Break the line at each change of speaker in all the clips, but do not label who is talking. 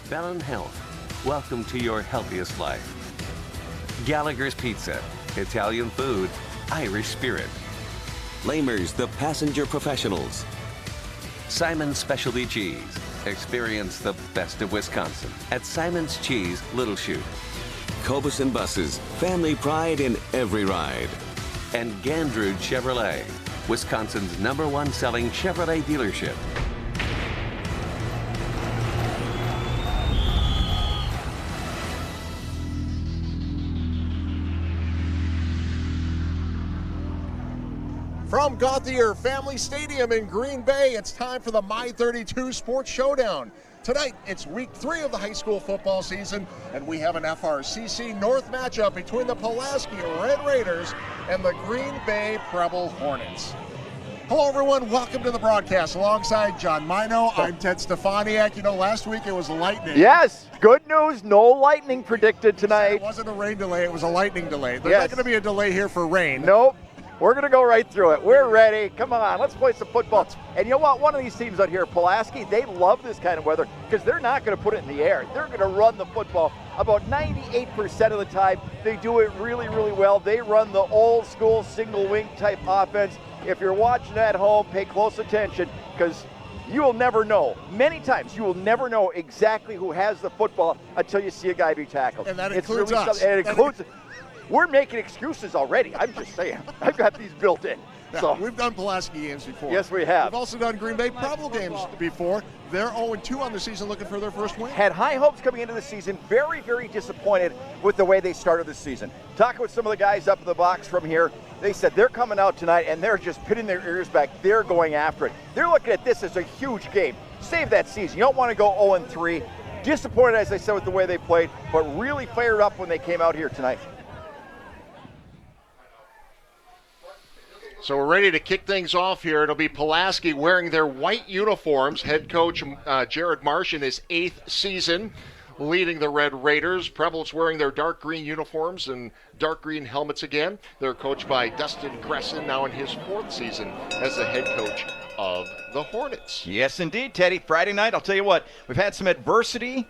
Bellin Health. Welcome to your healthiest life. Gallagher's Pizza. Italian food. Irish spirit. Lamers, the passenger professionals. Simon's Specialty Cheese. Experience the best of Wisconsin at Simon's Cheese, Little Chute. Cobus and Buses. Family pride in every ride. And Gandrud Chevrolet. Wisconsin's #1 selling Chevrolet dealership.
From Gauthier Family Stadium in Green Bay, it's time for the My 32 Sports Showdown. Tonight, it's week 3 of the high school football season, and we have an FRCC North matchup between the Pulaski Red Raiders and the Green Bay Preble Hornets. Hello, everyone. Welcome to the broadcast. Alongside John Mino, I'm Ted Stefaniak. You know, last week it was lightning.
Yes, good news. No lightning predicted tonight.
It wasn't a rain delay. It was a lightning delay. There's not going to be a delay here for rain.
Nope. We're going to go right through it. We're ready. Come on, let's play some football. And you know what? One of these teams out here, Pulaski, they love this kind of weather because they're not going to put it in the air. They're going to run the football about 98% of the time. They do it really, really well. They run the old school single wing type offense. If you're watching at home, pay close attention because you will never know. Many times you will never know exactly who has the football until you see a guy be tackled.
And that includes us.
And it includes We're making excuses already. I'm just saying. I've got these built in.
Yeah,
so
we've done Pulaski games before.
Yes, we have.
We've also done Green Bay Preble games before. They're 0-2 on the season, looking for their first win.
Had high hopes coming into the season. Very, very disappointed with the way they started the season. Talking with some of the guys up in the box from here, they said they're coming out tonight and they're just pinning their ears back. They're going after it. They're looking at this as a huge game. Save that season. You don't want to go 0-3. Disappointed, as I said, with the way they played, but really fired up when they came out here tonight.
So we're ready to kick things off here. It'll be Pulaski wearing their white uniforms. Head coach Jared Marsh in his 8th season leading the Red Raiders. Preble's wearing their dark green uniforms and dark green helmets again. They're coached by Dustin Cresson, now in his 4th season as the head coach of the Hornets.
Yes, indeed, Teddy. Friday night, I'll tell you what, we've had some adversity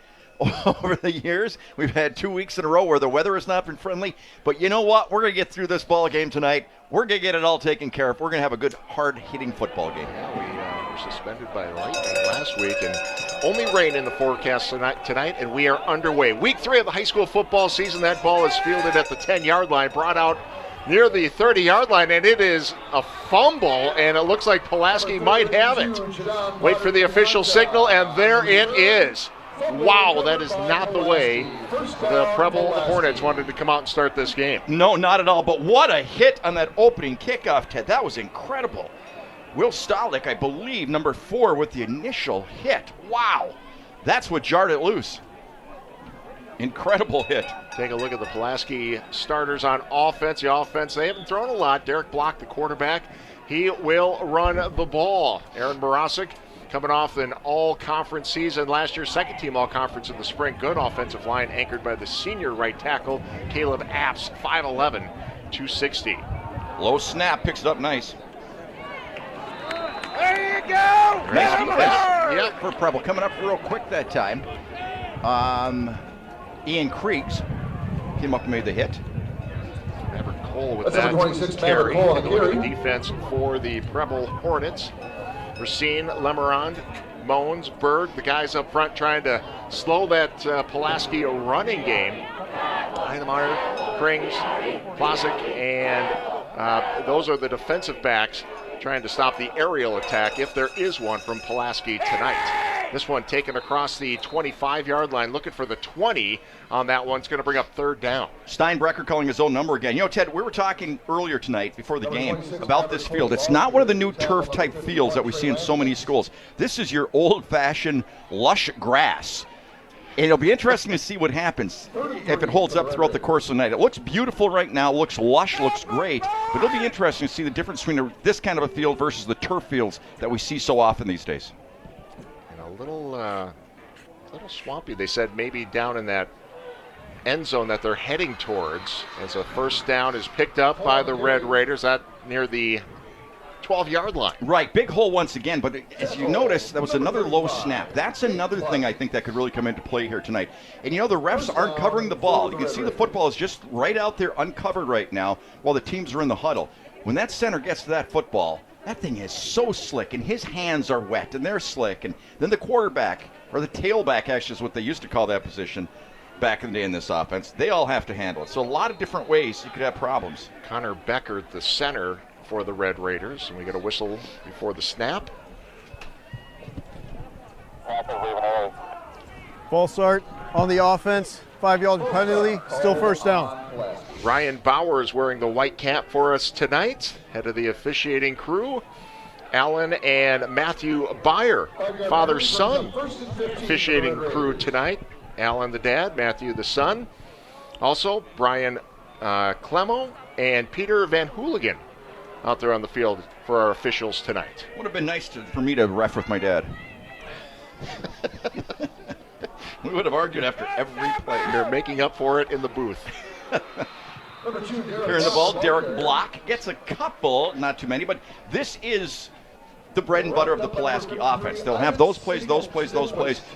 over the years. We've had 2 weeks in a row where the weather has not been friendly. But you know what? We're going to get through this ball game tonight. We're going to get it all taken care of. We're going to have a good, hard-hitting football game.
Yeah, we were suspended by lightning last week, and only rain in the forecast tonight, and we are underway. Week 3 of the high school football season. That ball is fielded at the 10-yard line, brought out near the 30-yard line, and it is a fumble, and it looks like Pulaski might have it. Wait for the official signal, and there it is. Wow, that is not the way the Preble Hornets wanted to come out and start this game.
No, not at all. But what a hit on that opening kickoff, Ted. That was incredible. Will Stalick, I believe, number 4 with the initial hit. Wow. That's what jarred it loose. Incredible hit.
Take a look at the Pulaski starters on offense. The offense, they haven't thrown a lot. Derek Block, the quarterback, he will run the ball. Aaron Morosic, coming off an all-conference season last year, second team all-conference in the spring. Good offensive line anchored by the senior right tackle, Caleb Apps, 5'11", 260.
Low snap, picks it up nice.
There you go!
Nice defense.
Yep.
For Preble. Coming up real quick that time. Ian Creeks came up and made the hit.
Maverick Cole with that carry. Take a look at the defense for the Preble Hornets. Racine, Lemerond, Mones, Berg, the guys up front trying to slow that Pulaski running game. Heinemeier, Krings, Plosick, and those are the defensive backs trying to stop the aerial attack, if there is one, from Pulaski tonight. This one taken across the 25-yard line, looking for the 20 on that one. It's going to bring up 3rd down.
Steinbrecher calling his own number again. You know, Ted, we were talking earlier tonight before the game about this field. It's not one of the new turf-type fields that we see in so many schools. This is your old-fashioned lush grass. And it'll be interesting to see what happens if it holds up throughout the course of the night. It looks beautiful right now, looks lush, looks great, but it'll be interesting to see the difference between this kind of a field versus the turf fields that we see so often these days.
And a little swampy. They said maybe down in that end zone that they're heading towards. As a first down is picked up by the Red Raiders, that near the 12-yard line.
Right, big hole once again, but as you notice, that was another low snap. That's another thing I think that could really come into play here tonight. And the refs aren't covering the ball. You can see the football is just right out there uncovered right now while the teams are in the huddle. When that center gets to that football, that thing is so slick, and his hands are wet, and they're slick. And then the quarterback, or the tailback actually is what they used to call that position back in the day in this offense, they all have to handle it. So a lot of different ways you could have problems.
Connor Becker, the center for the Red Raiders, and we get a whistle before the snap.
False start on the offense, 5-yard penalty, still first down.
Ryan Bowers wearing the white cap for us tonight, head of the officiating crew. Alan and Matthew Byer, father-son officiating crew tonight. Alan the dad, Matthew the son. Also, Brian Clemo and Peter Van Hooligan out there on the field for our officials tonight.
Would have been nice for me to ref with my dad. We would have argued after every play.
They're making up for it in the booth.
Here in the ball, Derek Block gets a couple, not too many, but this is the bread and butter of the Pulaski offense. They'll have those plays,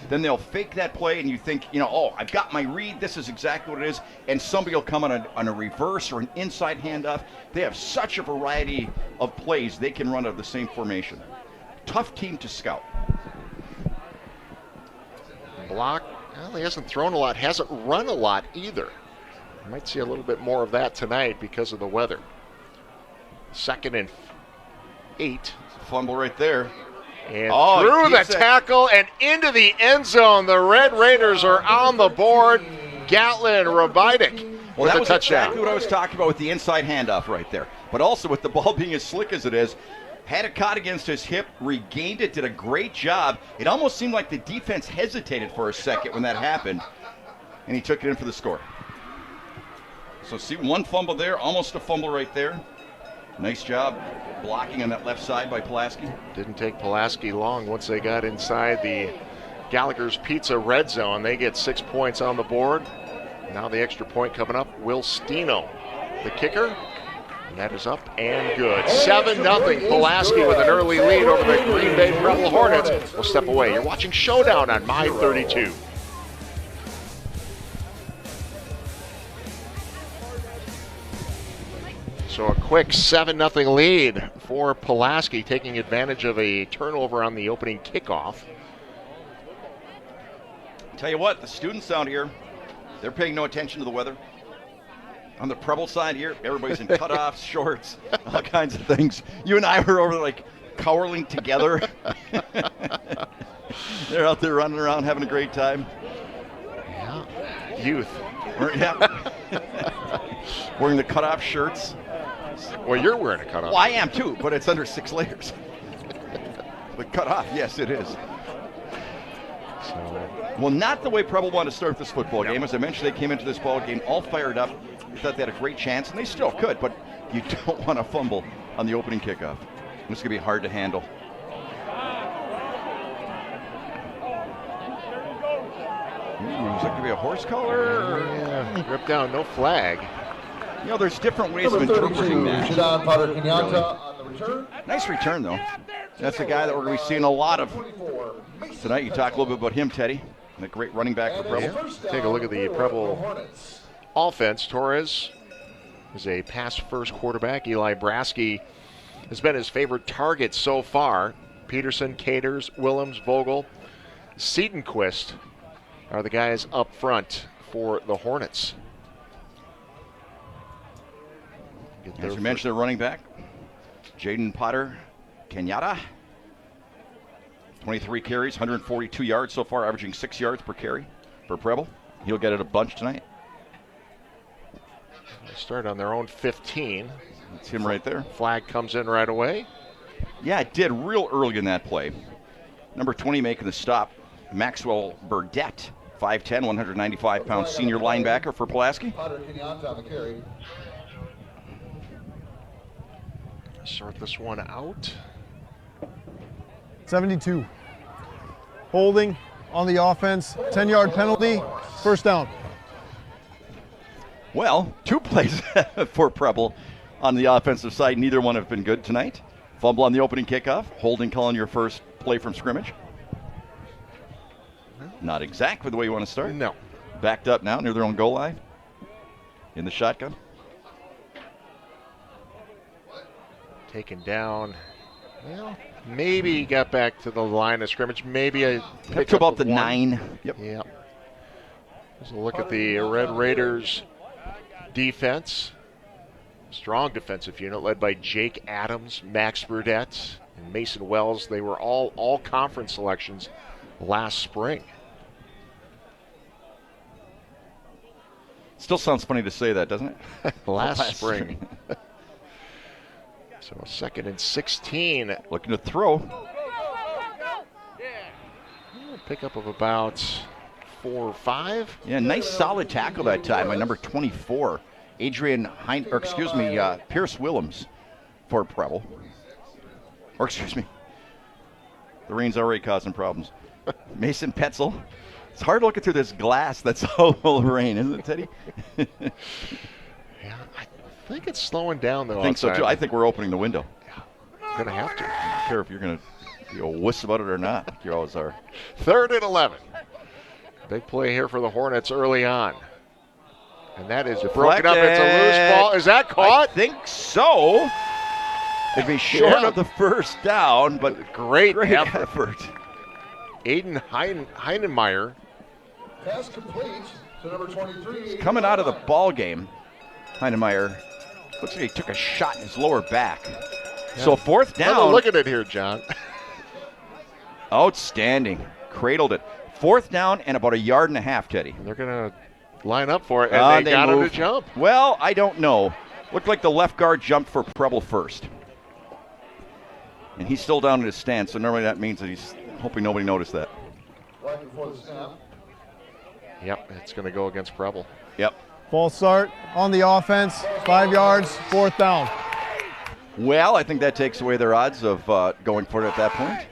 then they'll fake that play, and you think, oh, I've got my read, this is exactly what it is, and somebody will come on a reverse or an inside handoff. They have such a variety of plays they can run out of the same formation. Tough team to scout.
Block, well, he hasn't thrown a lot, hasn't run a lot either. Might see a little bit more of that tonight because of the weather. 2nd and 8.
Fumble right there.
And through the tackle and into the end zone. The Red Raiders are on the board. Gatlin Robidik with a touchdown.
Exactly what I was talking about with the inside handoff right there. But also with the ball being as slick as it is, had it caught against his hip, regained it, did a great job. It almost seemed like the defense hesitated for a second when that happened, and he took it in for the score. So see, one fumble there, almost a fumble right there. Nice job blocking on that left side by Pulaski.
Didn't take Pulaski long once they got inside the Gallagher's Pizza red zone. They get 6 points on the board. Now the extra point coming up, Will Steno, the kicker. And that is up and good. 7-0 Pulaski with an early lead over the Green Bay Preble Hornets. We'll step away. You're watching Showdown on My 32. So a quick 7-0 lead for Pulaski, taking advantage of a turnover on the opening kickoff.
Tell you what, the students out here, they're paying no attention to the weather. On the Preble side here, everybody's in cutoffs, shorts, all kinds of things. You and I were over there like cowering together. They're out there running around having a great time.
Yeah, youth.
Wearing the cutoff shirts.
Well, you're wearing a cutoff.
Well, I am too, but it's under 6 layers. The cutoff, yes, it is. Well, not the way Preble wanted to start this football game. As I mentioned, they came into this ball game all fired up. We thought they had a great chance, and they still could, but you don't want to fumble on the opening kickoff. This is going to be hard to handle. Is that going to be a horse collar?
Yeah, rip down, no flag.
There's different ways of interpreting that. Nice return, though. That's a guy that we're going to be seeing a lot of tonight. You talk a little bit about him, Teddy, and a great running back for Preble.
Yeah. Take a look at the Preble offense. Torres is a pass-first quarterback. Eli Brasky has been his favorite target so far. Peterson, Caters, Willems, Vogel, Siedenquist are the guys up front for the Hornets.
As we mentioned, the running back, Jaden Potter Kenyatta. 23 carries, 142 yards so far, averaging 6 yards per carry for Preble. He'll get it a bunch tonight.
They start on their own 15.
That's him right there.
Flag comes in right away.
Yeah, it did real early in that play. Number 20 making the stop, Maxwell Burdette, 5'10", 195-pound senior linebacker for Pulaski.
Sort this one out.
72. Holding on the offense, 10-yard penalty, first down.
Well, 2 plays for Preble on the offensive side. Neither one have been good tonight. Fumble on the opening kickoff. Holding call on your first play from scrimmage. Not exactly the way you want to start.
No.
Backed up now near their own goal line. In the shotgun.
Taken down. Well, maybe he got back to the line of scrimmage. Maybe
Up to about the 9.
Yep. There's a look at the Red Raiders defense. Strong defensive unit led by Jake Adams, Max Burdette, and Mason Wells. They were all conference selections last spring.
Still sounds funny to say that, doesn't it?
last spring. So 2nd and 16.
Looking to throw.
Pickup of about 4 or 5.
Yeah, nice solid tackle that time by number 24, Pierce Willems for Preble. Or excuse me, the rain's already causing problems. Mason Petzel. It's hard looking through this glass that's all full of rain, isn't it, Teddy?
Yeah, I think it's slowing down though.
I think so too. I think we're opening the window.
Yeah, I'm gonna have to.
I don't care if you're gonna be a wuss about it or not. Like you always are.
3rd and 11. Big play here for the Hornets early on. And that is broken up. It's a loose ball. Is that caught?
I think so. It'd be short of the first down, but
great
effort.
Aiden Heinemeyer.
Pass complete to number 23.
He's coming out of the ball game. Heinemeyer looks like he took a shot in his lower back. Yeah. So 4th down.
Look at it here, John.
Outstanding. Cradled it. 4th down and about 1.5 yards, Teddy.
They're going to line up for it, and they got him to jump.
Well, I don't know. Looked like the left guard jumped for Preble first. And he's still down in his stance, so normally that means that he's hoping nobody noticed that.
Right before the snap.
Yep, it's going to go against Preble.
Yep.
False start on the offense, 5 yards, 4th down.
Well, I think that takes away their odds of going for it at that point.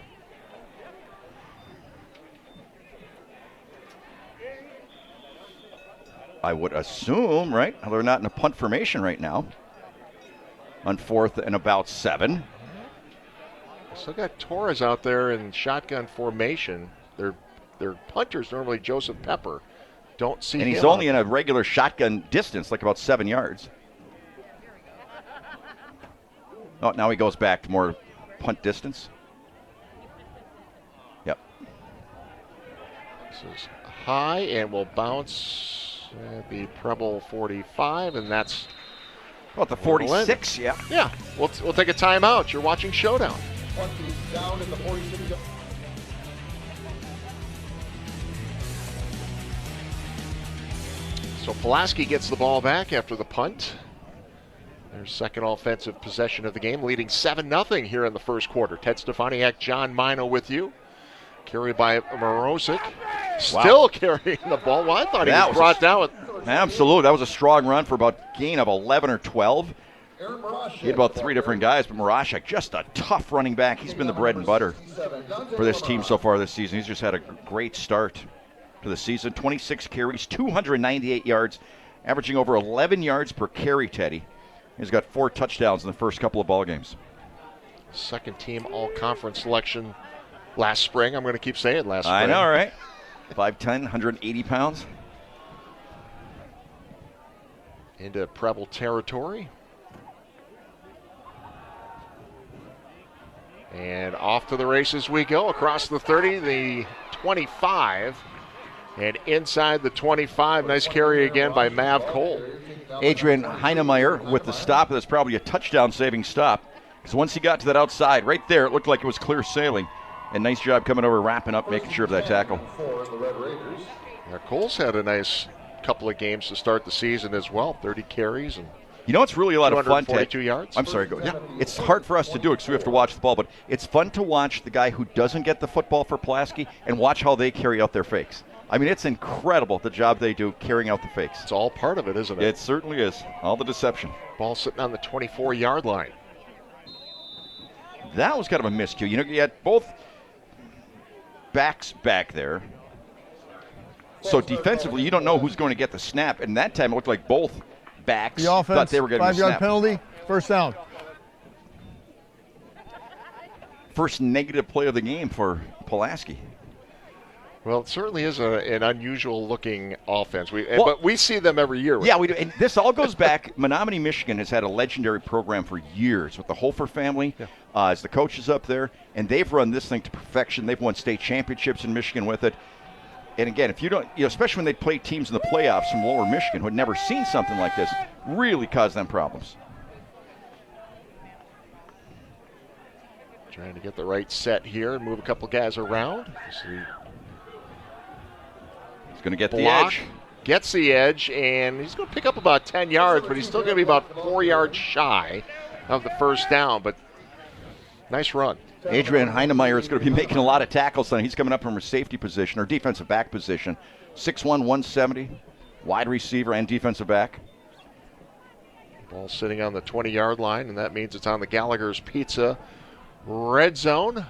I would assume, right? They're not in a punt formation right now. On 4th and about 7.
Still got Torres out there in shotgun formation. Their punter's normally Joseph Pepper. Don't see him.
And he's only in a regular shotgun distance, like about 7 yards. Oh, now he goes back to more punt distance. Yep.
This is high and will bounce at the Preble 45, and that's
about the 46. Yeah.
Yeah. We'll take a timeout. You're watching Showdown.
Down in the 46.
So Pulaski gets the ball back after the punt. Their second offensive possession of the game, leading 7-0 here in the first quarter. Ted Stefaniak, John Mino with you. Carried by Morosic. Still carrying the ball. Well, I thought he was brought down with...
Absolutely. That was a strong run for about gain of 11 or 12. He had about 3 different guys, but Morosic, just a tough running back. He's been the bread and butter for this team so far this season. He's just had a great start to the season. 26 carries, 298 yards, averaging over 11 yards per carry, Teddy. He's got 4 touchdowns in the first couple of ball games.
Second team all-conference selection last spring. I'm going to keep saying last spring.
I know, right? 5'10", 180 pounds.
Into Preble territory. And off to the races we go. Across the 30, the 25. And inside the 25, nice carry again by Mav Cole.
Adrian Heinemeyer with the stop. That's probably a touchdown-saving stop. Because once he got to that outside, right there, it looked like it was clear sailing. And nice job coming over, wrapping up, making sure of that tackle.
Now, Cole's had a nice couple of games to start the season as well. 30 carries and
you know, it's really a lot of fun.
242 yards.
I'm sorry, go. Yeah, it's hard for us to do it because we have to watch the ball, but it's fun to watch the guy who doesn't get the football for Pulaski and watch how they carry out their fakes. I mean, it's incredible the job they do carrying out the fakes.
It's all part of it, isn't it?
It certainly is. All the deception.
Ball sitting on the 24-yard line.
That was kind of a miscue. You know, you had both backs back there. So defensively, you don't know who's going to get the snap. And that time, it looked like both backs
the offense,
thought they were getting the snap.
5-yard penalty, first down.
first negative play of the game for Pulaski.
Well, it certainly is an unusual-looking offense. But we see them every year.
Yeah, we do. And this all goes back. Menominee, Michigan has had a legendary program for years with the Hofer family as the coaches up there, and they've run this thing to perfection. They've won state championships in Michigan with it. And again, if you don't, especially when they play teams in the playoffs from Lower Michigan who had never seen something like this, really cause them problems.
Trying to get the right set here and move a couple guys around.
He's going to get the edge.
Gets the edge, and he's going to pick up about 10 yards, but he's still going to be about 4 yards shy of the first down. But nice run.
Adrian Heinemeyer is going to be making a lot of tackles tonight. He's coming up from a safety position or defensive back position. 6'1", 170, wide receiver and defensive back.
Ball sitting on the 20-yard line, and that means it's on the Gallagher's Pizza red zone.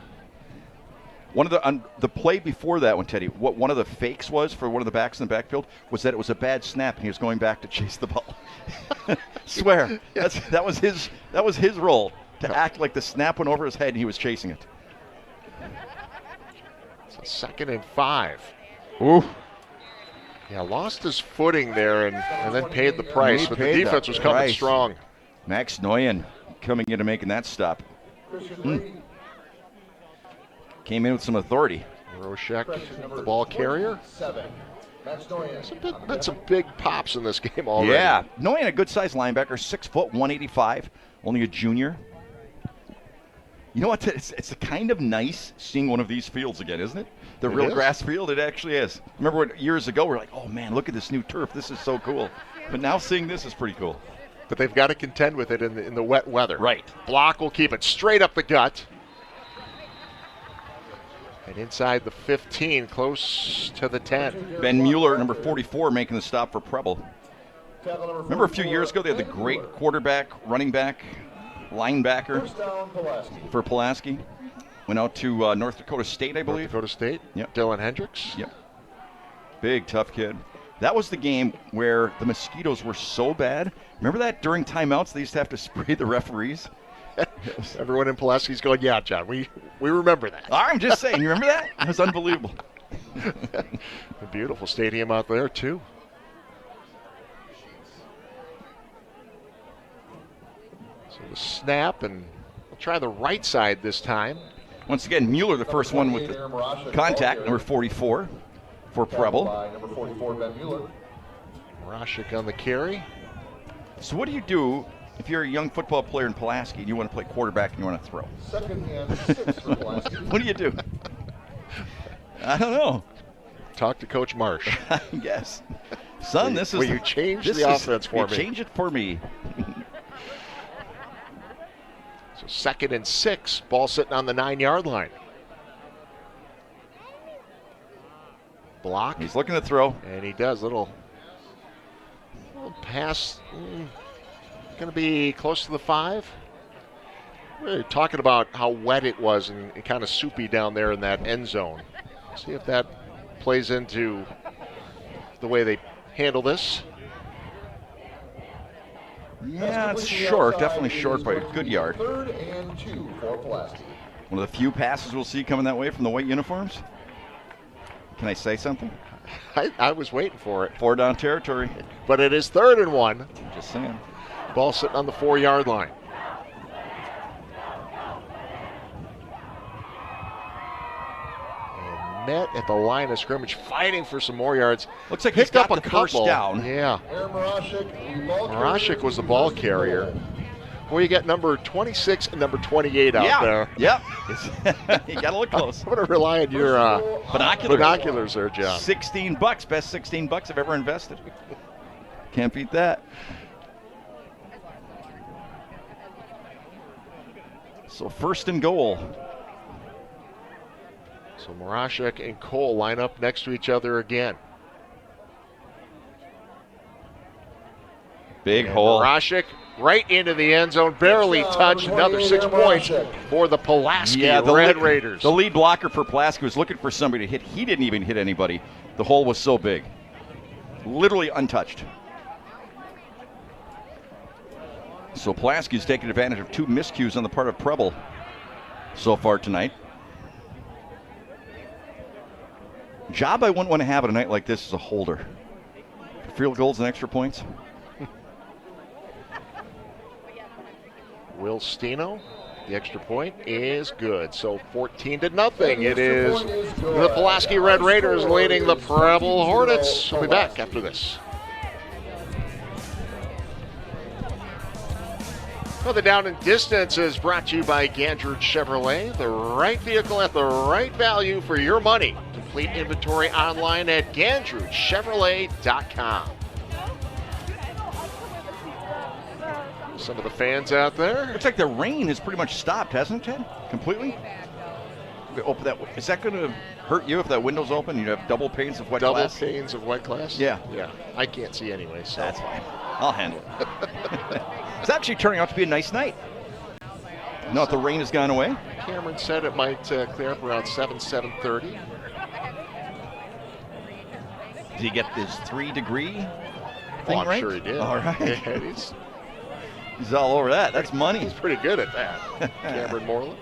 One of the play before that one, Teddy, what one of the fakes was for one of the backs in the backfield was that it was a bad snap and he was going back to chase the ball. Swear, that was his role, to act like the snap went over his head and he was chasing it.
It's a 2nd and 5.
Ooh.
Yeah, lost his footing there and then paid the price, but the defense was coming strong.
Max Noyen coming in and making that stop. Came in with some authority.
Roshek, the ball carrier. Been some big pops in this game already.
Yeah, Noyen, a good-sized linebacker, 6 foot, 185, only a junior. You know what? It's kind of nice seeing one of these fields again, isn't it? The real grass field, it actually is. Remember what years ago we were like, oh man, look at this new turf. This is so cool. But now seeing this is pretty cool.
But they've got to contend with it in the wet weather.
Right.
Block will keep it straight up the gut. And inside the 15, close to the 10.
Ben Mueller, number 44, making the stop for Preble. Remember a few years ago they had the great quarterback, running back, linebacker for Pulaski. Went out to North Dakota State, I believe.
North Dakota State.
Yep.
Dylan Hendricks.
Yep. Big, tough kid. That was the game where the mosquitoes were so bad. Remember that during timeouts they used to have to spray the referees?
Everyone in Pulaski's going, yeah, John, we remember that.
I'm just saying, you remember that? It was unbelievable.
A beautiful stadium out there, too. So the snap, and we'll try the right side this time.
Once again, Mueller, the first one with the contact, number 44 for Preble.
Number 44, Ben Mueller.
Morashik on the carry.
So what do you do if you're a young football player in Pulaski and you want to play quarterback and you want to throw?
2nd and 6 for Pulaski.
What do you do? I don't know.
Talk to Coach Marsh.
I guess. Son, this is...
Will you change the offense for me?
Change it for me.
So 2nd and 6, ball sitting on the 9-yard line. Block.
He's looking to throw.
And he does. Little pass. Going to be close to the 5. We're talking about how wet it was and kind of soupy down there in that end zone. See if that plays into the way they handle this.
Yeah, it's short. Definitely short by a good yard.
3rd and 2 for Pulaski.
One of the few passes we'll see coming that way from the white uniforms. Can I say something?
I was waiting for it.
4 down territory.
But it is 3rd and 1.
Just saying.
Ball sitting on the 4-yard line. And met at the line of scrimmage, fighting for some more yards.
Looks like he's got
up
the
a
first
couple.
Yeah.
Yeah. Morashik was the ball carrier. Well, you got number 26 and number 28 out there.
Yep. You got to look close.
I'm going to rely on your binoculars there, John.
$16. Best $16 I've ever invested. Can't beat that. So 1st and goal.
So Morashik and Cole line up next to each other again.
Big hole.
Morashik right into the end zone, barely touched. Another 6 points for the Pulaski Red Raiders.
The lead blocker for Pulaski was looking for somebody to hit. He didn't even hit anybody. The hole was so big. Literally untouched. So Pulaski's taking advantage of 2 miscues on the part of Preble. so far tonight. Job I wouldn't want to have on a night like this is a holder. Field goals and extra points.
Will Steno, the extra point is good. So 14-0. It is the Pulaski Red Raiders leading the Preble Hornets. We'll be back after this. Well, the Down and Distance is brought to you by Gandridge Chevrolet. The right vehicle at the right value for your money. Complete inventory online at GandridgeChevrolet.com. Some of the fans out there.
Looks like the rain has pretty much stopped, hasn't it, Ted? Completely? Open that. Is that going to hurt you if that window's open? You have double panes of wet glass?
Double panes of wet glass?
Yeah.
Yeah. I can't see anyway, so.
That's fine. I'll handle it. It's actually turning out to be a nice night. Now that the rain has gone away.
Cameron said it might clear up around 7:30.
Did he get his 3-degree thing
I'm
right?
sure he did.
All right.
Yeah,
he's all over that. That's money.
He's pretty good at that. Cameron Moreland.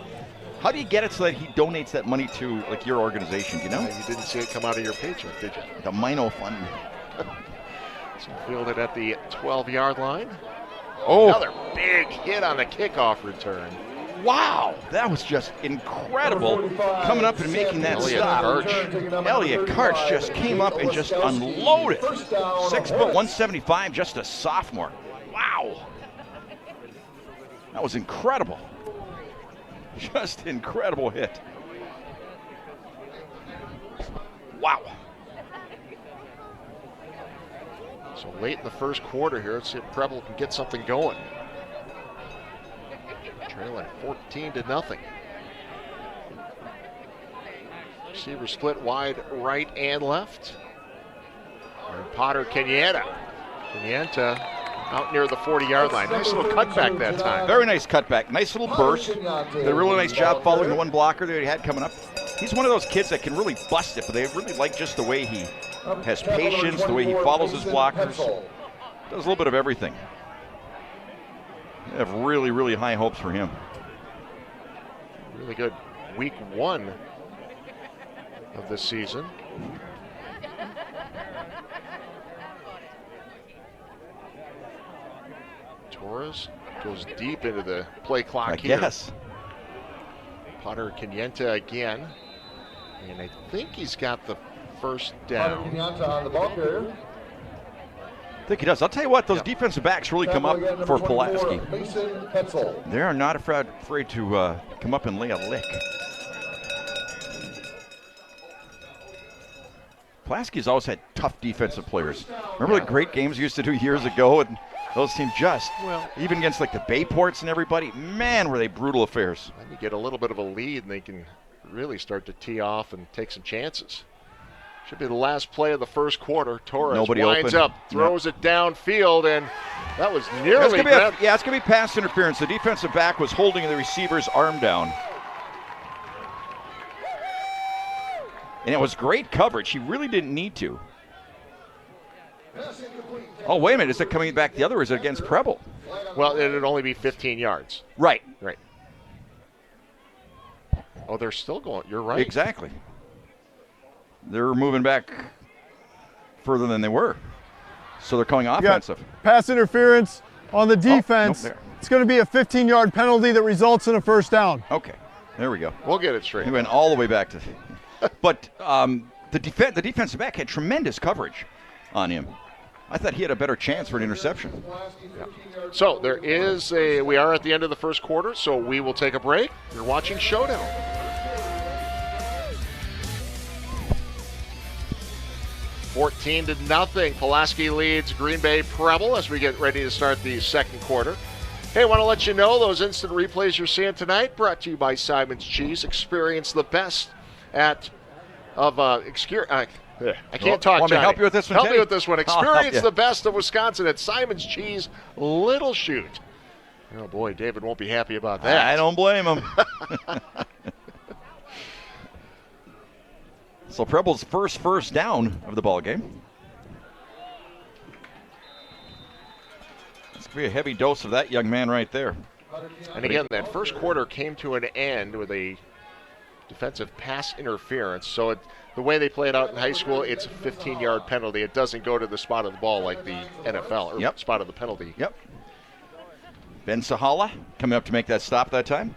How do you get it so that he donates that money to like your organization? Do you know?
You didn't see it come out of your paycheck, did you?
The Mino Fund.
So fielded at the 12-yard line.
Oh,
Another big hit on the kickoff return.
Wow, that was just incredible. Coming up and making that stop. Elliot Karch just came up and just unloaded. 6 foot 175, just a sophomore. Wow. That was incredible. Just incredible hit. Wow.
So late in the first quarter here, let's see if Preble can get something going. Trailing 14-0. Receiver split wide right and left. And Potter Kenyatta. Kenyatta out near the 40-yard line. Nice little cutback that time.
Very nice cutback. Nice little burst. Did a really nice job following the one blocker that he had coming up. He's one of those kids that can really bust it, but they really like just the way he has patience, the way he follows his blockers. Does a little bit of everything. I have really, really high hopes for him.
Really good week one of this season. Torres goes deep into the play clock here.
Yes.
Potter Kenyatta again. And I think he's got the first down.
I think he does. I'll tell you what, those defensive backs really come up for Pulaski. They are not afraid to come up and lay a lick. Pulaski's always had tough defensive players. Remember the great games we used to do years ago? And those teams just, even against like the Bayports and everybody, man, were they brutal affairs.
Then you get a little bit of a lead and they can really start to tee off and take some chances. Should be the last play of the first quarter. Torres winds up, throws it downfield, and that was nearly good.
It's going to be pass interference. The defensive back was holding the receiver's arm down. And it was great coverage. He really didn't need to. Oh, wait a minute. Is it coming back the other, or is it against Preble?
Well, it would only be 15 yards.
Right.
Right. Oh, they're still going. You're right.
Exactly. They're moving back further than they were. So they're calling offensive.
Pass interference on the defense. It's going to be a 15-yard penalty that results in a first down.
Okay. There we go.
We'll get it straight.
He went all the way back to. But the defensive back had tremendous coverage on him. I thought he had a better chance for an interception.
Yeah. So we are at the end of the first quarter, so we will take a break. You're watching Showdown. $14-0. Pulaski leads Green Bay Preble as we get ready to start the second quarter. Hey, I want to let you know those instant replays you're seeing tonight brought to you by Simon's Cheese. Experience the best I can't talk,
Want me to
Johnny.
help you with this one,
Help me
Teddy?
with this one. Experience the best of Wisconsin at Simon's Cheese Little Chute. Oh, boy, David won't be happy about that.
I don't blame him. So Preble's first down of the ball game. It's going to be a heavy dose of that young man right there.
And again, that first quarter came to an end with a defensive pass interference. So the way they play it out in high school, it's a 15-yard penalty. It doesn't go to the spot of the ball like the NFL, or spot of the penalty.
Yep. Ben Sahala coming up to make that stop that time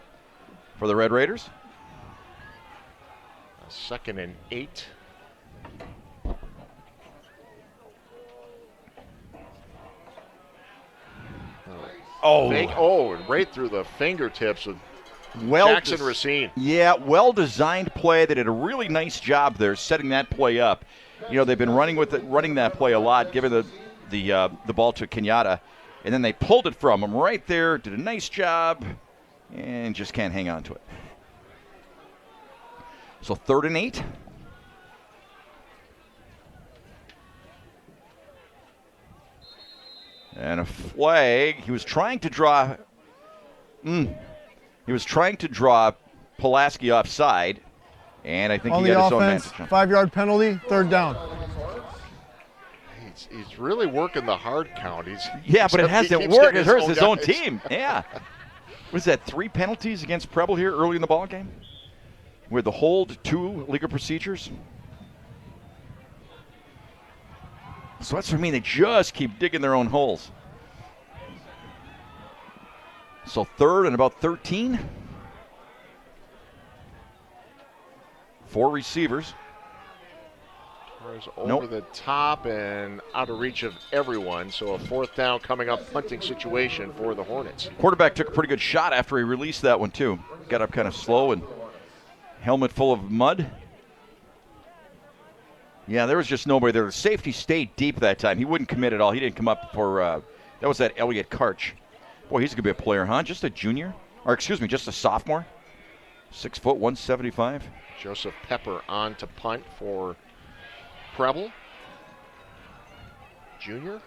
for the Red Raiders.
2nd and 8. Right through the fingertips of Jackson Racine.
Yeah, well-designed play. They did a really nice job there setting that play up. You know, they've been running that play a lot, giving the ball to Kenyatta, and then they pulled it from him right there, did a nice job, and just can't hang on to it. So 3rd and 8. And a flag. He was trying to draw Pulaski offside, and I think
on
he got his own
offense,
advantage.
5-yard penalty, 3rd down.
He's really working the hard count.
But it hasn't worked. It hurts his own team. Yeah. Was that 3 penalties against Preble here early in the ball game? With the hold, 2 legal procedures. So that's what I mean. They just keep digging their own holes. So 3rd and about 13. 4 receivers.
Over the top and out of reach of everyone. So a 4th down coming up, punting situation for the Hornets.
Quarterback took a pretty good shot after he released that one too. Got up kind of slow and helmet full of mud. Yeah, there was just nobody there. The safety stayed deep that time. He wouldn't commit at all. He didn't come up for, that was that Elliott Karch. Boy, he's going to be a player, huh? Just a junior? Or excuse me, just a sophomore? 6 foot, 175.
Joseph Pepper on to punt for Preble. Junior.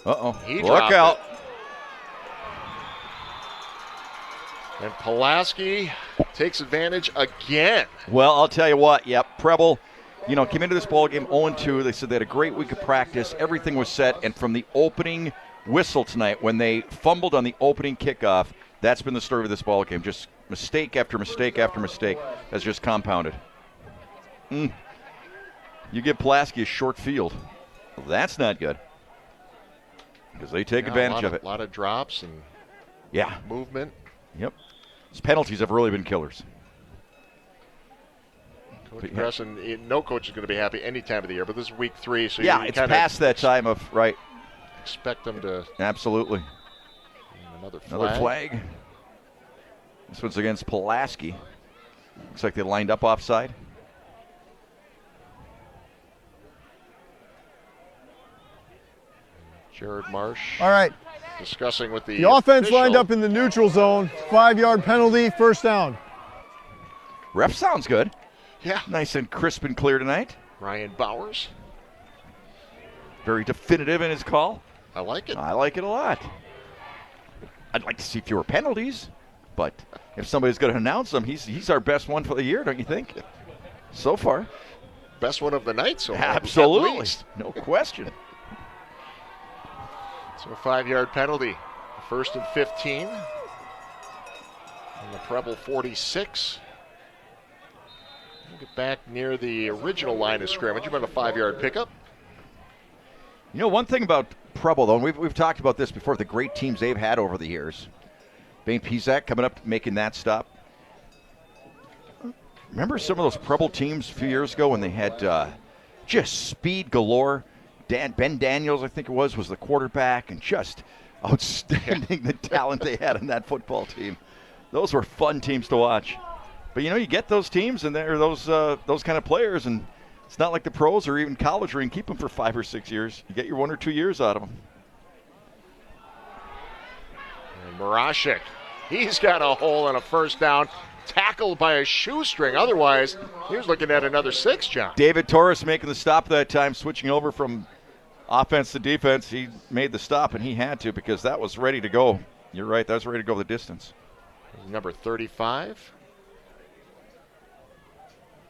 Uh-oh.
Look out. And Pulaski takes advantage again.
Well, I'll tell you what. Yep, Preble, came into this ball game 0-2. They said they had a great week of practice. Everything was set. And from the opening whistle tonight, when they fumbled on the opening kickoff, that's been the story of this ball game. Just mistake after mistake after mistake has just compounded. You give Pulaski a short field. Well, that's not good. Because they take advantage of it.
A lot of drops and movement.
Yep. These penalties have really been killers.
Coach Presson, no coach is going to be happy any time of the year, but this is week 3. So
it's past that time of, right.
Expect them to.
Absolutely.
Another
flag. This one's against Pulaski. Looks like they lined up offside.
Jared Marsh.
All right.
Discussing with the
offense
official.
lined up in the neutral zone. 5-yard penalty, 1st down.
Ref sounds good.
Yeah.
Nice and crisp and clear tonight.
Ryan Bowers.
Very definitive in his call.
I like it.
I like it a lot. I'd like to see fewer penalties, but if somebody's going to announce them, he's our best one for the year, don't you think? So far.
Best one of the night so far.
Absolutely. No question.
So a 5-yard penalty. 1st and 15. On the Preble 46. We'll get back near the original line of scrimmage. About a 5-yard pickup.
One thing about Preble, though, and we've talked about this before, the great teams they've had over the years. Bain Pizak coming up, making that stop. Remember some of those Preble teams a few years ago when they had just speed galore? Ben Daniels, I think it was the quarterback, and just outstanding the talent they had in that football team. Those were fun teams to watch. But, you get those teams and they're those kind of players, and it's not like the pros or even college where you can keep them for 5 or 6 years. You get your 1 or 2 years out of them.
And Marashik, he's got a hole and a 1st down. Tackled by a shoestring. Otherwise, he was looking at another 6, John.
David Torres making the stop that time, switching over from offense to defense. He made the stop, and he had to because that was ready to go. You're right, that was ready to go the distance.
Number 35.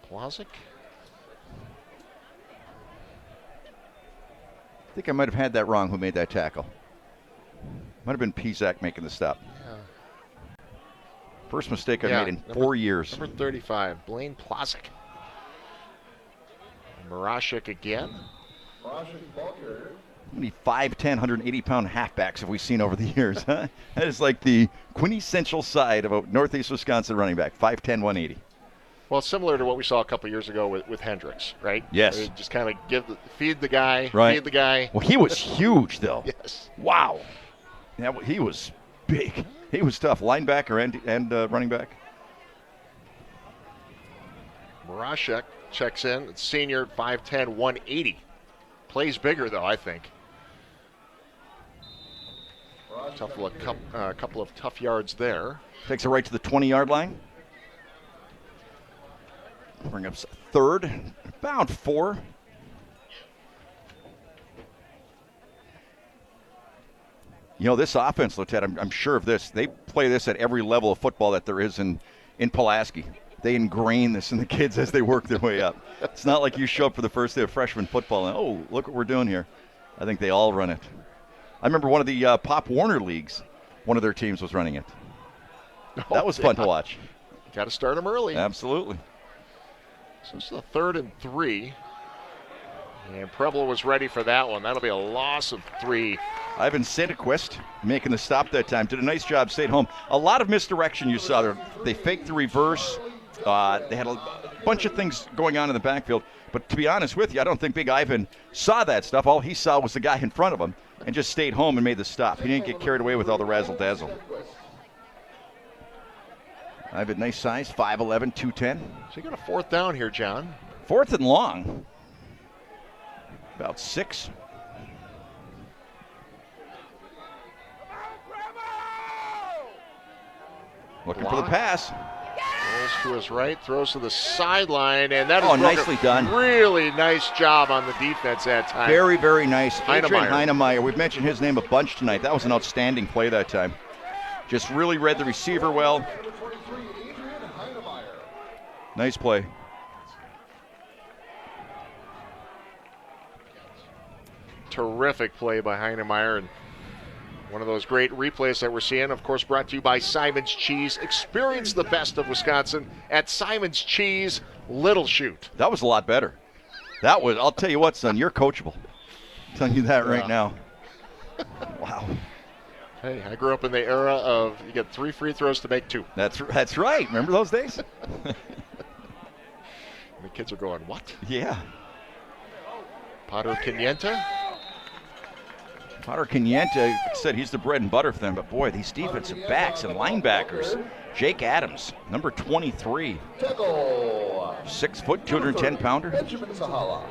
Pulaski.
I think I might have had that wrong who made that tackle. Might have been Pizak making the stop.
Yeah.
First mistake I've made in 4 years.
Number 35, Blaine Plosick. Marashik again.
How many 5'10", 180-pound halfbacks have we seen over the years? Huh? That is like the quintessential side of a Northeast Wisconsin running back, 5'10", 180.
Well, similar to what we saw a couple years ago with Hendricks, right?
Yes.
Just kind of feed the guy,
right.
feed the guy.
Well, he was huge, though.
Yes.
Wow. Yeah, he was big. He was tough, linebacker and running back.
Marashek checks in, senior, 5'10", 180. Plays bigger, though, I think. Couple of tough yards there.
Takes it right to the 20-yard line. Bring up third, about 4. You know, this offense, Lieutenant, I'm sure of this. They play this at every level of football that there is in Pulaski. They ingrain this in the kids as they work their way up. It's not like you show up for the first day of freshman football and, oh, look what we're doing here. I think they all run it. I remember one of the Pop Warner leagues, one of their teams was running it. That was fun to watch.
Got to start them early.
Absolutely.
So it's the 3rd and 3. And Preble was ready for that one. That'll be a loss of 3.
Ivan Santaquist making the stop that time. Did a nice job, stayed home. A lot of misdirection you saw there. They faked the reverse. They had a bunch of things going on in the backfield. But to be honest with you, I don't think Big Ivan saw that stuff. All he saw was the guy in front of him and just stayed home and made the stop. He didn't get carried away with all the razzle-dazzle. Ivan, nice size, 5'11", 210.
So you got a 4th down here, John.
4th and long. About 6. Looking for the pass.
Rolls to his right, throws to the sideline, and that is
nicely done.
Really nice job on the defense that time.
Very, very nice.
Heinemeyer.
Heinemeyer. We've mentioned his name a bunch tonight. That was an outstanding play that time. Just really read the receiver well. Nice play.
Terrific play by Heinemeyer, and one of those great replays that we're seeing, of course, brought to you by Simon's Cheese. Experience the best of Wisconsin at Simon's Cheese, Little Chute.
That was a lot better. That was, I'll tell you what, son, you're coachable. I'm telling you that right now. Wow.
Hey, I grew up in the era of you get 3 free throws to make 2.
That's right. Remember those days?
The kids are going, what?
Yeah.
Potter Canienta.
Potter Canienta said he's the bread and butter for them, but boy, these defensive backs and linebackers. Jake Adams, number 23. 6 foot, 210 pounder.
Benjamin Sahala.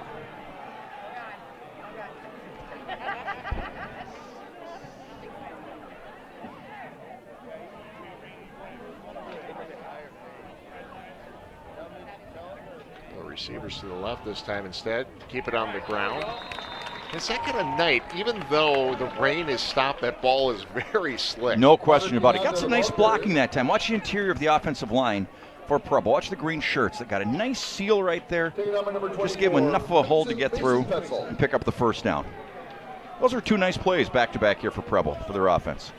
Receivers to the left this time instead. Keep it on the ground. The second of night, even though the rain is stopped, that ball is very slick.
No question about it. Got some nice blocking that time. Watch the interior of the offensive line for Preble. Watch the green shirts. They got a nice seal right there. Just give them enough of a hole to get through and pick up the first down. Those are 2 nice plays back-to-back here for Preble for their offense.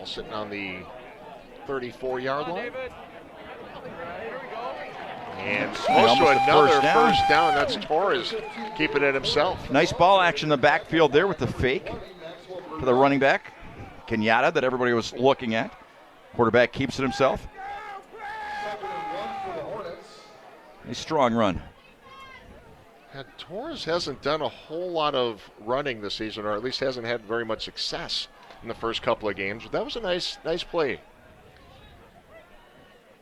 Sitting on the 34-yard line. And close to another first down. That's Torres keeping it himself.
Nice ball action in the backfield there with the fake to the running back, Kenyatta, that everybody was looking at. Quarterback keeps it himself. A strong run.
And Torres hasn't done a whole lot of running this season, or at least hasn't had very much success in the first couple of games. But that was a nice play.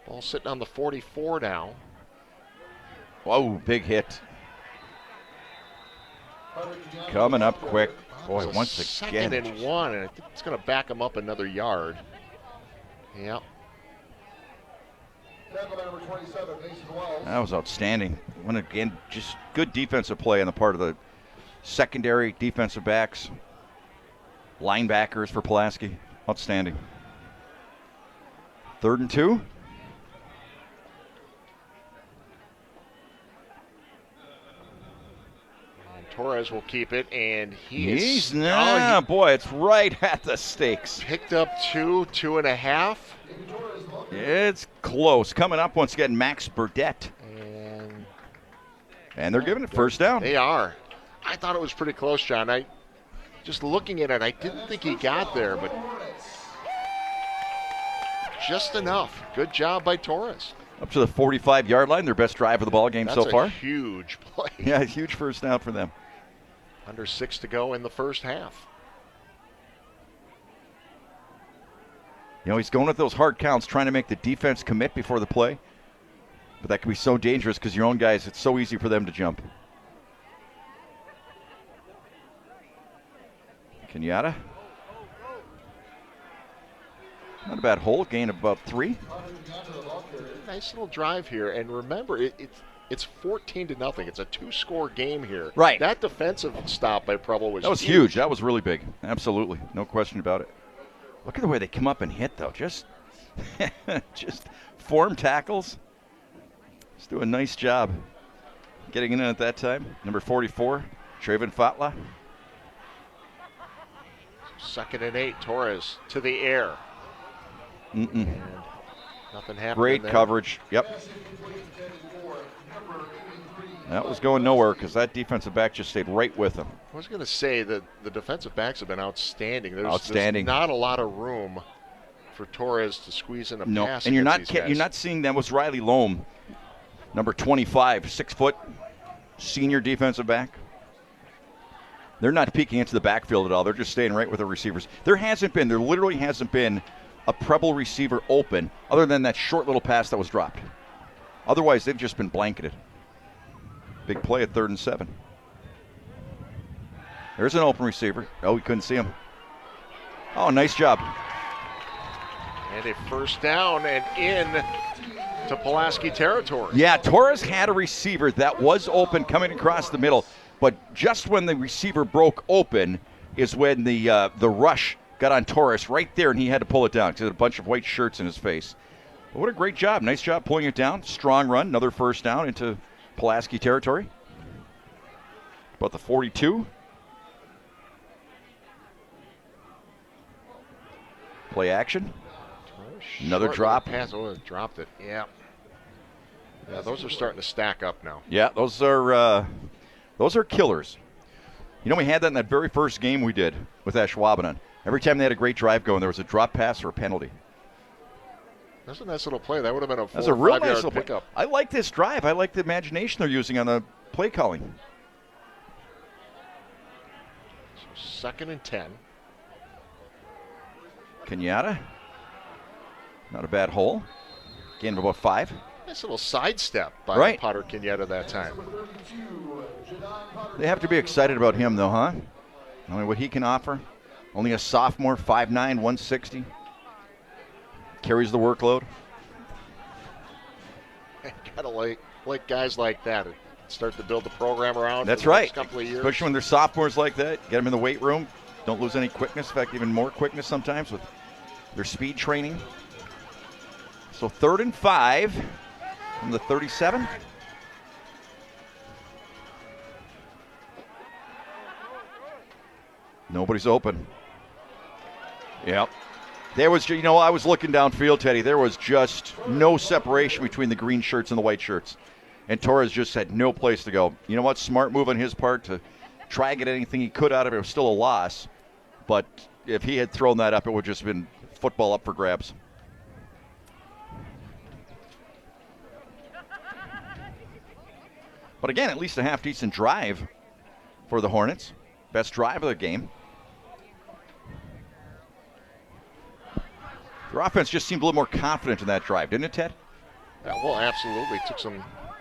Ball sitting on the 44 now.
Whoa, big hit. Coming up quick. Boy, once again.
2nd and 1, and I think it's going to back him up another yard. Yep.
That was outstanding. One again, just good defensive play on the part of the secondary defensive backs. Linebackers for Pulaski. Outstanding. 3rd and 2.
And Torres Torres will keep it, and
boy, it's right at the stakes.
Picked up 2.5.
It's close. Coming up once again, Max Burdett. And they're giving it first down.
They are. I thought it was pretty close, John. Just looking at it, I didn't think he got there, but just enough. Good job by Torres.
Up to the 45-yard line, their best drive of the ball game so far.
That's a huge play.
Yeah, a huge first down for them.
Under 6 to go in the first half.
You know, he's going with those hard counts, trying to make the defense commit before the play. But that can be so dangerous because your own guys, it's so easy for them to jump. Kenyatta. Not a bad hole, gain of about 3.
Nice little drive here, and remember, it's 14-0. It's a 2-score game here.
Right.
That defensive stop by Preble was
huge. That was really big. Absolutely, no question about it. Look at the way they come up and hit, though. Just form tackles. Just do a nice job getting in at that time. Number 44, Trayvon Fatla.
2nd and 8. Torres to the air. And nothing happened.
Great coverage. Yep. That was going nowhere because that defensive back just stayed right with him.
I was going to say that the defensive backs have been outstanding. There's not a lot of room for Torres to squeeze in a pass.
And you're not seeing that was Riley Loam, number 25, 6 foot, senior defensive back. They're not peeking into the backfield at all. They're just staying right with the receivers. There literally hasn't been a Preble receiver open other than that short little pass that was dropped. Otherwise, they've just been blanketed. Big play at 3rd and 7. There's an open receiver. Oh, we couldn't see him. Oh, nice job.
And a first down and in to Pulaski territory.
Yeah, Torres had a receiver that was open coming across the middle, but just when the receiver broke open is when the rush got on Torres right there, and he had to pull it down because he had a bunch of white shirts in his face. But what a great job. Nice job pulling it down. Strong run. Another first down into Pulaski territory. About the 42. Play action. Another drop.
Pass. Oh, dropped it. Yeah. Yeah, those are starting to stack up now.
Yeah, those are killers. You know, we had that in that very first game we did with Ashwaubenon. Every time they had a great drive going, there was a drop pass or a penalty.
That's a nice little play. That would have been a 4
That's a real nice little
pickup.
Play. I like this drive. I like the imagination they're using on the play calling.
So 2nd and 10.
Kenyatta. Not a bad hole. Gain of about 5.
Nice little sidestep by Potter Kenyatta that time.
They have to be excited about him, though, huh? I mean, what he can offer. Only a sophomore, 5'9", 160. Carries the workload.
Gotta like guys like that. Start to build the program around.
That's
for the
right.
next couple of years.
Especially when they're sophomores like that. Get them in the weight room. Don't lose any quickness. In fact, even more quickness sometimes with their speed training. So 3rd and 5 from the 37. Nobody's open. Yep. There was, I was looking downfield, Teddy. There was just no separation between the green shirts and the white shirts. And Torres just had no place to go. You know what? Smart move on his part to try and get anything he could out of it. It was still a loss. But if he had thrown that up, it would have just been football up for grabs. But again, at least a half-decent drive for the Hornets. Best drive of the game. Their offense just seemed a little more confident in that drive, didn't it, Ted?
Yeah, well, absolutely.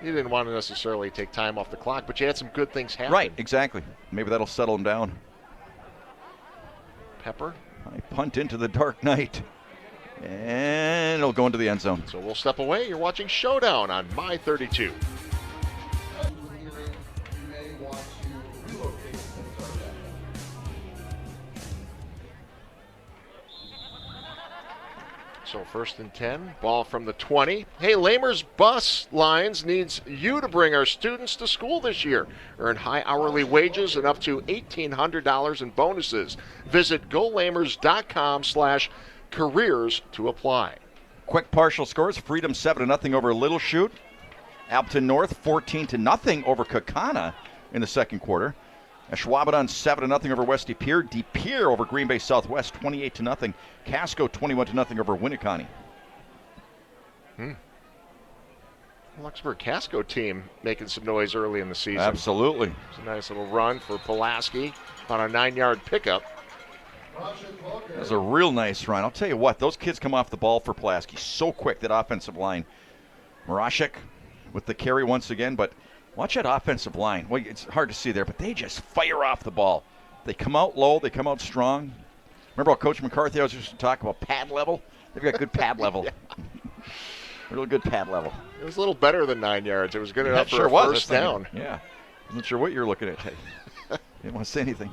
You didn't want to necessarily take time off the clock, but you had some good things happen.
Right, exactly. Maybe that'll settle them down.
Pepper.
I punt into the dark night. And it'll go into the end zone.
So we'll step away. You're watching Showdown on My 32. So So 1st and 10, ball from the 20. Hey, Lamers Bus Lines needs you to bring our students to school this year. Earn high hourly wages and up to $1,800 in bonuses. Visit golamers.com/careers to apply.
Quick partial scores. Freedom 7-0 over Little Chute. Appleton North 14-0 over Kaukauna in the second quarter. Ashwaubenon 7-0 over West De Pere. De Pere over Green Bay Southwest 28-0. Casco 21-0 over Winneconne.
Luxembourg Casco team making some noise early in the season.
Absolutely.
It's a nice little run for Pulaski on a 9-yard pickup.
That was a real nice run. I'll tell you what, those kids come off the ball for Pulaski so quick, that offensive line. Marashik with the carry once again, but watch that offensive line. Well, it's hard to see there, but they just fire off the ball. They come out low, they come out strong. Remember how Coach McCarthy always used to talk about pad level? They've got good pad level. Real good pad level.
It was a little better than 9 yards. It was good enough for a first down.
Yeah. Wasn't sure what you were looking at. Didn't want to say anything.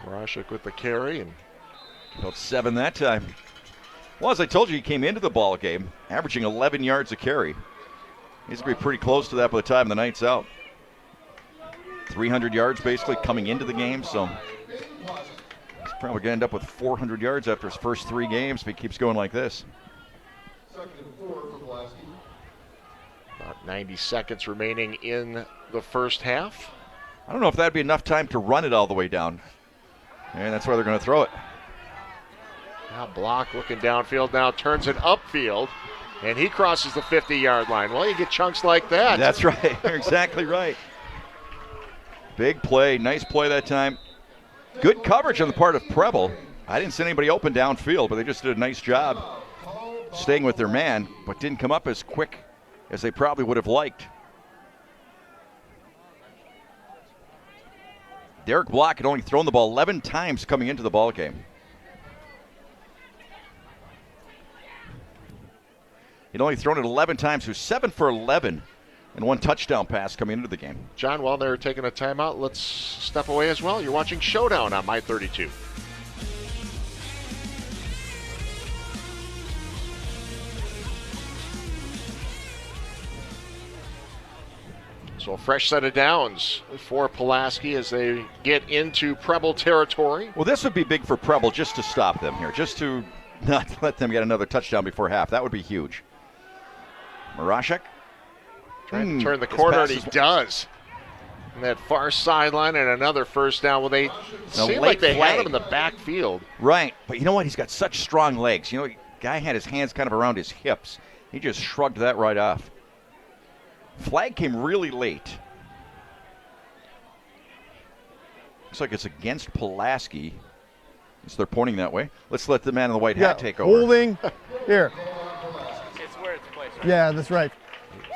Marashik with the carry, and
about 7 that time. Well, as I told you, he came into the ball game averaging 11 yards a carry. He's going to be pretty close to that by the time the night's out. 300 yards basically coming into the game, so he's probably going to end up with 400 yards after his first 3 games if he keeps going like this.
About 90 seconds remaining in the first half.
I don't know if that'd be enough time to run it all the way down. And that's why they're going to throw it.
Now Block looking downfield now, turns it upfield, and he crosses the 50-yard line. Well, you get chunks like that.
That's right. You're exactly right. Big play. Nice play that time. Good coverage on the part of Preble. I didn't see anybody open downfield, but they just did a nice job staying with their man, but didn't come up as quick as they probably would have liked. Derek Block had only thrown the ball 11 times coming into the ball game. He'd only thrown it 11 times. He was 7 for 11 and 1 touchdown pass coming into the game.
John, while they're taking a timeout, let's step away as well. You're watching Showdown on My 32. So a fresh set of downs for Pulaski as they get into Preble territory.
Well, this would be big for Preble just to stop them here, just to not let them get another touchdown before half. That would be huge. Marashik
trying to turn the corner, and he does. And that far sideline and another first down. Well, they seem like they had him in the backfield.
Right, but you know what? He's got such strong legs. You know, the guy had his hands kind of around his hips. He just shrugged that right off. Flag came really late. Looks like it's against Pulaski. So they're pointing that way. Let's let the man in the white hat take over.
Holding. Here.
It's where it's placed. Right?
Yeah, that's right.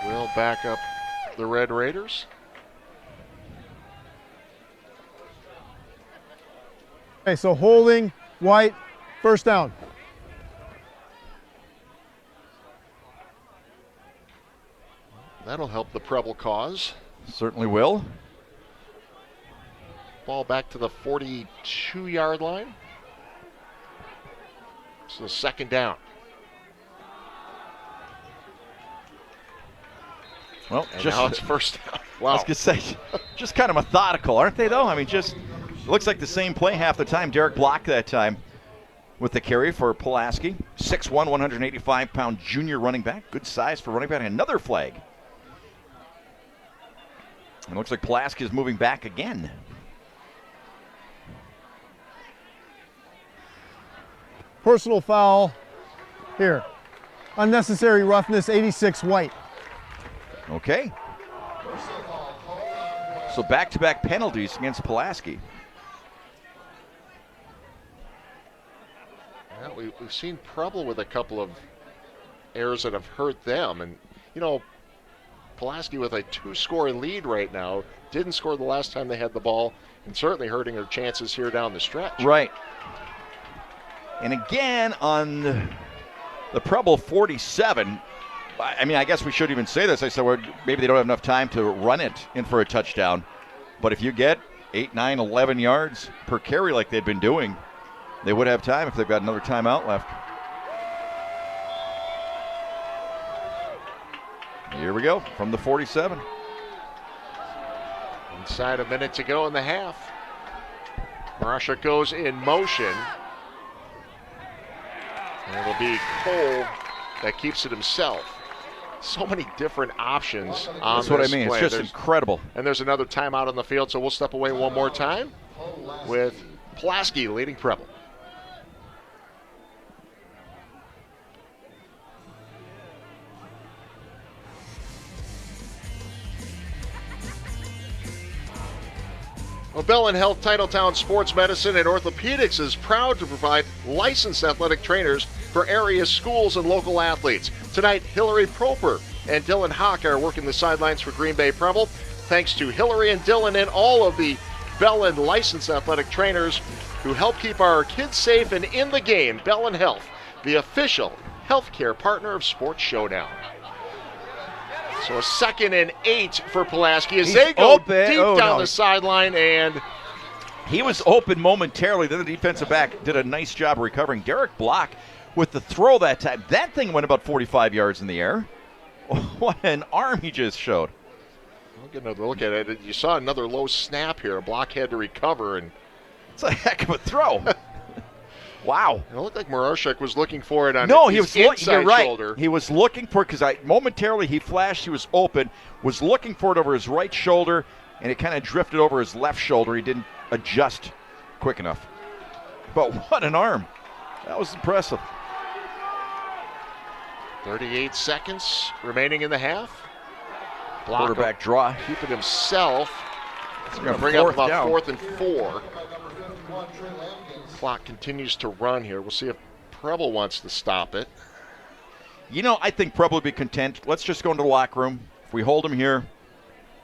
We'll back up the Red Raiders.
Okay, so holding, white, first down.
That'll help the Preble cause.
Certainly will.
Ball back to the 42-yard line. So second down.
Well,
And
just
now it's first down. Wow.
I was going to say, just kind of methodical, aren't they, though? I mean, just it looks like the same play half the time. Derek Block that time with the carry for Pulaski. 6'1", 185-pound junior running back. Good size for running back. Another flag. It looks like Pulaski is moving back again.
Personal foul. Here. Unnecessary roughness, 86 white.
Okay. So back-to-back penalties against Pulaski.
Yeah, we've seen Preble with a couple of errors that have hurt them. And, you know, Pulaski with a 2-score lead right now. Didn't score the last time they had the ball, and certainly hurting their chances here down the stretch.
Right. And again on the Preble 47, I mean, I guess we shouldn't even say this. I said, well, maybe they don't have enough time to run it in for a touchdown. But if you get 8, 9, 11 yards per carry like they've been doing, they would have time if they've got another timeout left. Here we go from the 47.
Inside a minute to go in the half. Marashuk goes in motion. And it'll be Cole that keeps it himself. So many different options on
That's what I mean.
play.
It's just incredible.
And there's another timeout on the field, so we'll step away one more time with Pulaski leading Preble. Well, Bell and Health Titletown Sports Medicine and Orthopedics is proud to provide licensed athletic trainers for area schools and local athletes. Tonight, Hillary Proper and Dylan Hawk are working the sidelines for Green Bay Preble. Thanks to Hillary and Dylan and all of the Bell and licensed athletic trainers who help keep our kids safe and in the game. Bell and Health, the official healthcare partner of Sports Showdown. So a 2nd and 8 for Pulaski as they go deep down the sideline, and
he was open momentarily. Then the defensive back did a nice job recovering. Derek Block with the throw that time. That thing went about 45 yards in the air. What an arm he just showed.
I'll get another look at it. You saw another low snap here. Block had to recover, and
it's a heck of a throw. Wow.
It looked like Marashuk was looking for it on
his
inside
you're right.
shoulder.
He was looking for it because momentarily he flashed. He was open, was looking for it over his right shoulder, and it kind of drifted over his left shoulder. He didn't adjust quick enough. But what an arm. That was impressive.
38 seconds remaining in the half. Block
Quarterback draw.
Keep it himself.
It's going to
bring up about
down.
4th and 4. Clock continues to run here. We'll see if Preble wants to stop it.
You know, I think Preble would be content. Let's just go into the locker room. If we hold him here,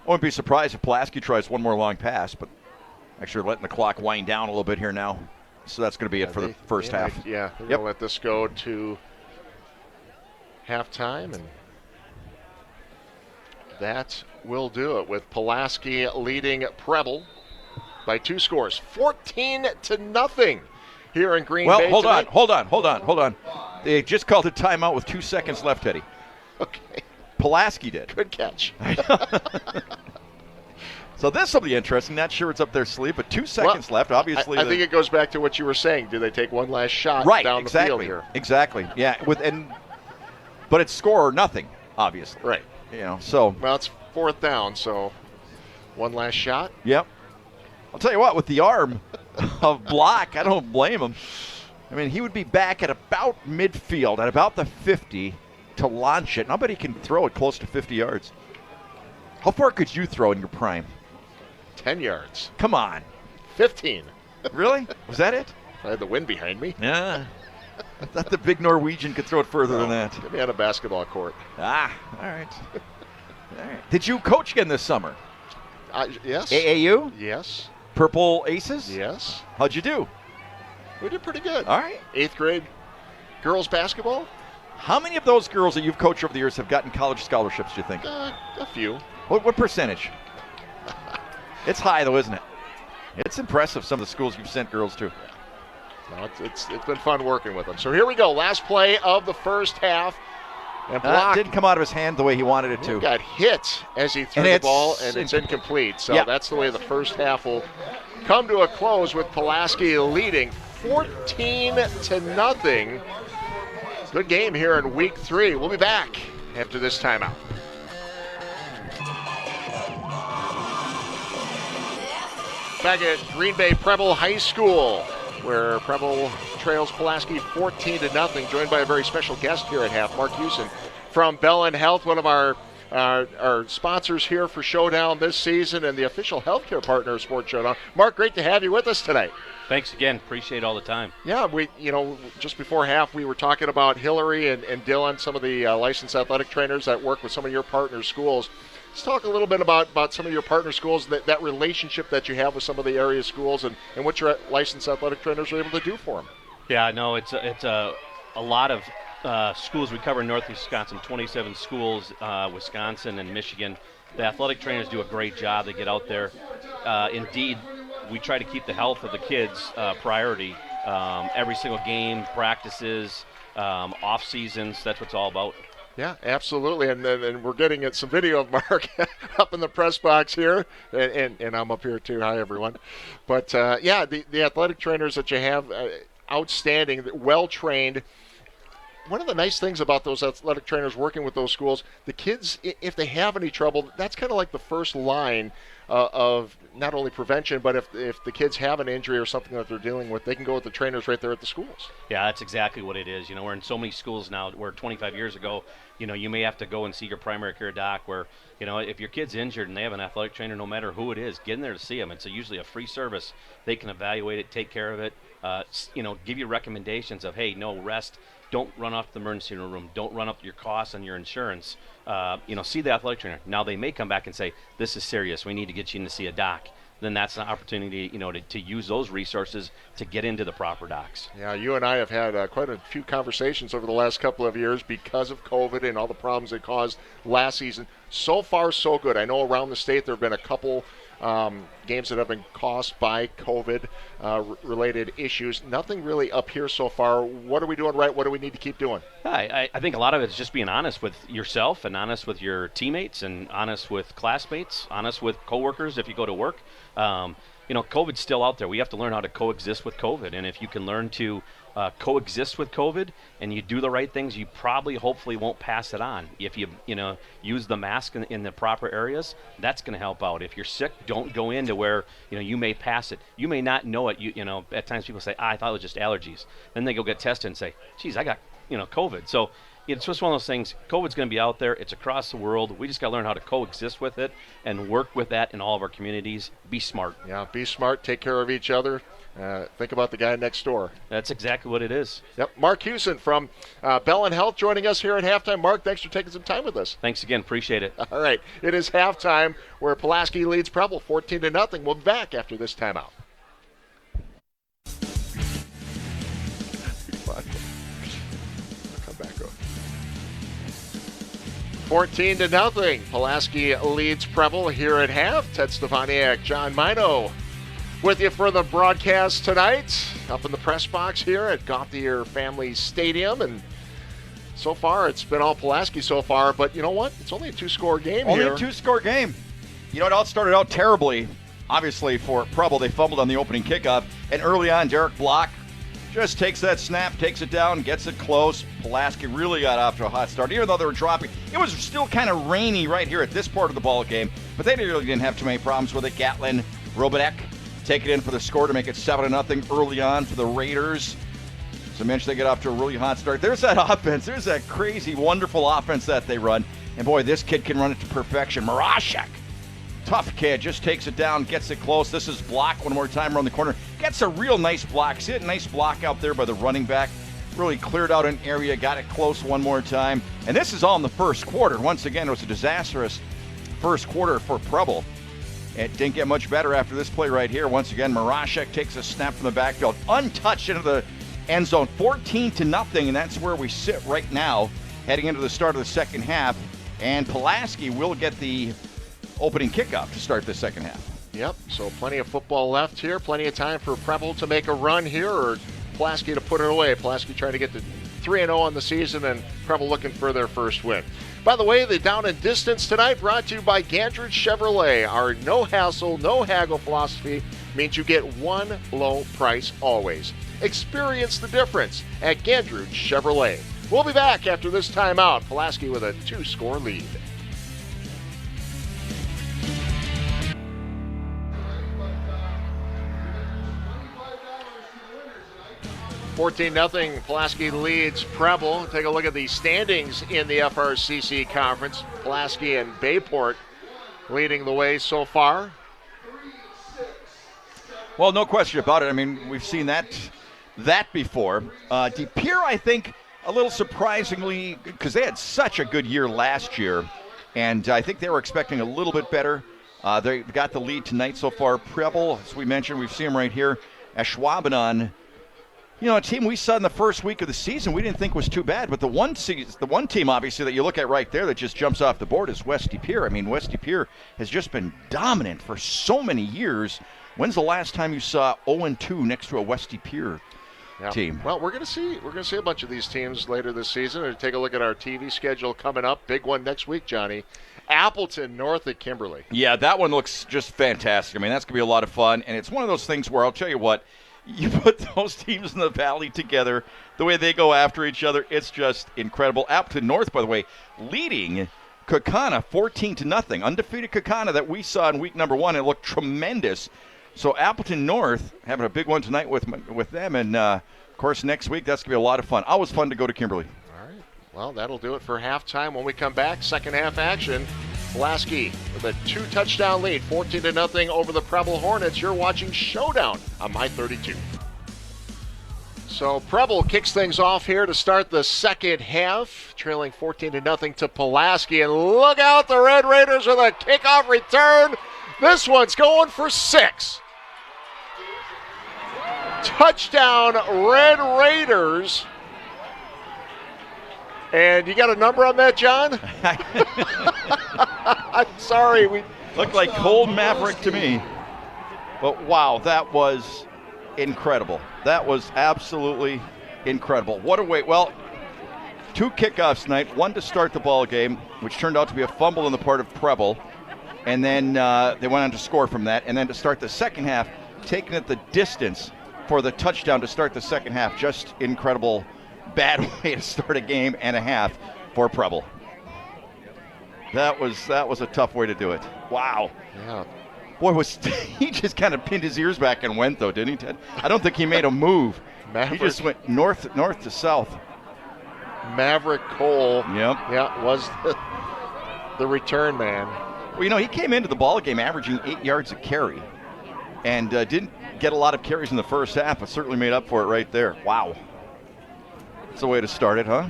I wouldn't be surprised if Pulaski tries one more long pass, but actually letting the clock wind down a little bit here now. So that's going to be it for the first half.
They're going to let this go to halftime, and that will do it with Pulaski leading Preble by 2 scores, 14-0 here in Green Bay.
Well, hold on. They just called a timeout with 2 seconds left, Eddie.
Okay.
Pulaski did.
Good catch.
So this will be interesting. Not sure it's up their sleeve, but 2 seconds left. Obviously,
I think it goes back to what you were saying. Do they take one last shot down the field here?
Exactly. Yeah. But it's score or nothing, obviously.
Right.
So.
Well, it's 4th down, so one last shot.
Yep. I'll tell you what, with the arm of Block, I don't blame him. I mean, he would be back at about midfield, at about the 50 to launch it. And I bet he can throw it close to 50 yards. How far could you throw in your prime?
10 yards.
Come on.
15.
Really? Was that it?
I had the wind behind me.
Yeah. I thought the big Norwegian could throw it further than that.
Get me on a basketball court.
All right. Did you coach again this summer?
Yes.
AAU?
Yes.
Purple Aces?
Yes.
How'd you do?
We did pretty good.
All right.
8th grade girls basketball.
How many of those girls that you've coached over the years have gotten college scholarships, do you think?
A few.
What percentage? It's high, though, isn't it? It's impressive, some of the schools you've sent girls to.
No, it's been fun working with them. So here we go. Last play of the first half. And Block
didn't come out of his hand the way he wanted it to.
Got hit as he threw the ball, and it's incomplete. So that's the way the first half will come to a close with Pulaski leading 14-0. Good game here in week 3. We'll be back after this timeout. Back at Green Bay Preble High School, where Preble trails Pulaski 14-0, joined by a very special guest here at half, Mark Hewson from Bell and Health, one of our sponsors here for Showdown this season and the official healthcare partner of Sports Showdown. Mark, great to have you with us tonight.
Thanks again. Appreciate all the time.
Yeah, just before half, we were talking about Hillary and Dylan, some of the licensed athletic trainers that work with some of your partner schools. Let's talk a little bit about some of your partner schools, that relationship that you have with some of the area schools, and what your licensed athletic trainers are able to do for them.
Yeah, no, it's a lot of schools we cover in Northeast Wisconsin, 27 schools, Wisconsin and Michigan. The athletic trainers do a great job. They get out there. Indeed, we try to keep the health of the kids priority. Every single game, practices, off seasons, that's what it's all about.
Yeah, absolutely. And we're getting some video of Mark up in the press box here, and I'm up here too. Hi, everyone. But, the athletic trainers that you have, outstanding, well-trained. One of the nice things about those athletic trainers working with those schools, the kids, if they have any trouble, that's kind of like the first line of not only prevention, but if the kids have an injury or something that they're dealing with, they can go with the trainers right there at the schools.
Yeah, that's exactly what it is. We're in so many schools now where 25 years ago, you may have to go and see your primary care doc where, if your kid's injured and they have an athletic trainer, no matter who it is, get in there to see them. It's usually a free service. They can evaluate it, take care of it, give you recommendations of, hey, no, rest. Don't run off to the emergency room. Don't run up your costs on your insurance. See the athletic trainer. Now they may come back and say, this is serious. We need to get you in to see a doc. Then that's an opportunity, to use those resources to get into the proper docs.
Yeah, you and I have had quite a few conversations over the last couple of years because of COVID and all the problems it caused last season. So far, so good. I know around the state there have been a couple games that have been caused by COVID-related issues. Nothing really up here so far. What are we doing right? What do we need to keep doing?
I think a lot of it is just being honest with yourself and honest with your teammates and honest with classmates, honest with coworkers if you go to work. COVID's still out there. We have to learn how to coexist with COVID. And if you can learn to coexist with COVID and you do the right things, you probably, hopefully, won't pass it on. If you use the mask in the proper areas, that's going to help out. If you're sick, don't go into where you may pass it. You may not know it. At times people say, I thought it was just allergies. Then they go get tested and say, geez, I got COVID. So it's just one of those things. COVID's going to be out there. It's across the world. We just got to learn how to coexist with it and work with that in all of our communities. Be smart.
Yeah, be smart. Take care of each other. Think about the guy next door.
That's exactly what it is.
Yep. Mark Hewson from Bell and Health joining us here at halftime. Mark, thanks for taking some time with us.
Thanks again. Appreciate it.
All right. It is halftime where Pulaski leads Preble 14-0. We'll be back after this timeout. 14-0. Pulaski leads Preble here at half. Ted Stefaniak, John Mino with you for the broadcast tonight. Up in the press box here at Gauthier Family Stadium. And so far, it's been all Pulaski so far. But you know what? It's only a two-score game
Only
here.
a two-score game. You know, it all started out terribly, obviously, for Preble. They fumbled on the opening kickoff. And early on, Derek Block just takes that snap, takes it down, gets it close. Pulaski really got off to a hot start, even though they were dropping. It was still kind of rainy right here at this part of the ball game, but they really didn't have too many problems with it. Gatlin, Robanek take it in for the score to make it 7-0 early on for the Raiders. As I mentioned, they get off to a really hot start. There's that offense. There's that crazy, wonderful offense that they run. And boy, this kid can run it to perfection. Marashek, tough kid, just takes it down, gets it close. This is Block one more time around the corner. Gets a real nice block. See it? Nice block out there by the running back. Really cleared out an area, got it close one more time. And this is all in the first quarter. Once again, it was a disastrous first quarter for Preble. It didn't get much better after this play right here. Once again, Marashek takes a snap from the backfield, untouched into the end zone, 14-0, and that's where we sit right now, heading into the start of the second half. And Pulaski will get the opening kickoff to start the second half.
Yep, so plenty of football left here, plenty of time for Preble to make a run here, or Pulaski to put it away. Pulaski trying to get to 3-0 on the season, and Preble looking for their first win. By the way, the Down and Distance tonight brought to you by Gandridge Chevrolet. Our no-hassle, no-haggle philosophy means you get one low price always. Experience the difference at Gandridge Chevrolet. We'll be back after this timeout. Pulaski with a 2-score lead. (14-0). Pulaski leads Preble. Take a look at the standings in the FRCC conference. Pulaski and Bayport leading the way so far.
Well, no question about it. I mean, we've seen that before. De Pere, I think, a little surprisingly, because they had such a good year last year, and I think they were expecting a little bit better. They got the lead tonight so far. Preble, as we mentioned, we've seen them right here. Ashwaubenon, you know, a team we saw in the first week of the season we didn't think was too bad, but the one team, obviously, that you look at right there that just jumps off the board is West De Pere. I mean, West De Pere has just been dominant for so many years. When's the last time you saw 0-2 next to a West De Pere team.
Well, we're going to see a bunch of these teams later this season. And take a look at our TV schedule coming up. Big one next week, Johnny. Appleton North at Kimberly.
Yeah, that one looks just fantastic. I mean, that's going to be a lot of fun. And it's one of those things where I'll tell you what, you put those teams in the Valley together, the way they go after each other, it's just incredible. Appleton North, by the way, leading Kaukauna 14-0. Undefeated Kaukauna that we saw in week number 1. It looked tremendous. So Appleton North having a big one tonight with them. And, of course, next week, that's going to be a lot of fun. Always fun to go to Kimberly.
All right. Well, that'll do it for halftime. When we come back, second half action. Pulaski with a 2-touchdown lead, 14-0 over the Preble Hornets. You're watching Showdown on My 32. So Preble kicks things off here to start the second half, trailing 14-0 to Pulaski. And look out, the Red Raiders with a kickoff return. This one's going for 6. Touchdown, Red Raiders. And you got a number on that, John? I'm sorry. We
looked like cold Maverick to me. But wow, that was incredible. That was absolutely incredible. What a way. Well, 2 kickoffs tonight, one to start the ball game, which turned out to be a fumble on the part of Preble. And then they went on to score from that. And then to start the second half, taking it the distance for the touchdown to start the second half. Just incredible. Bad way to start a game and a half for Preble. That was a tough way to do it. Wow.
Yeah.
Boy, he just kind of pinned his ears back and went, though, didn't he, Ted? I don't think he made a move. He just went north to south.
Maverick Cole.
Yep.
Yeah, was the return man.
Well, he came into the ball game averaging 8 yards a carry and didn't get a lot of carries in the first half, but certainly made up for it right there. Wow. That's a way to start it, huh?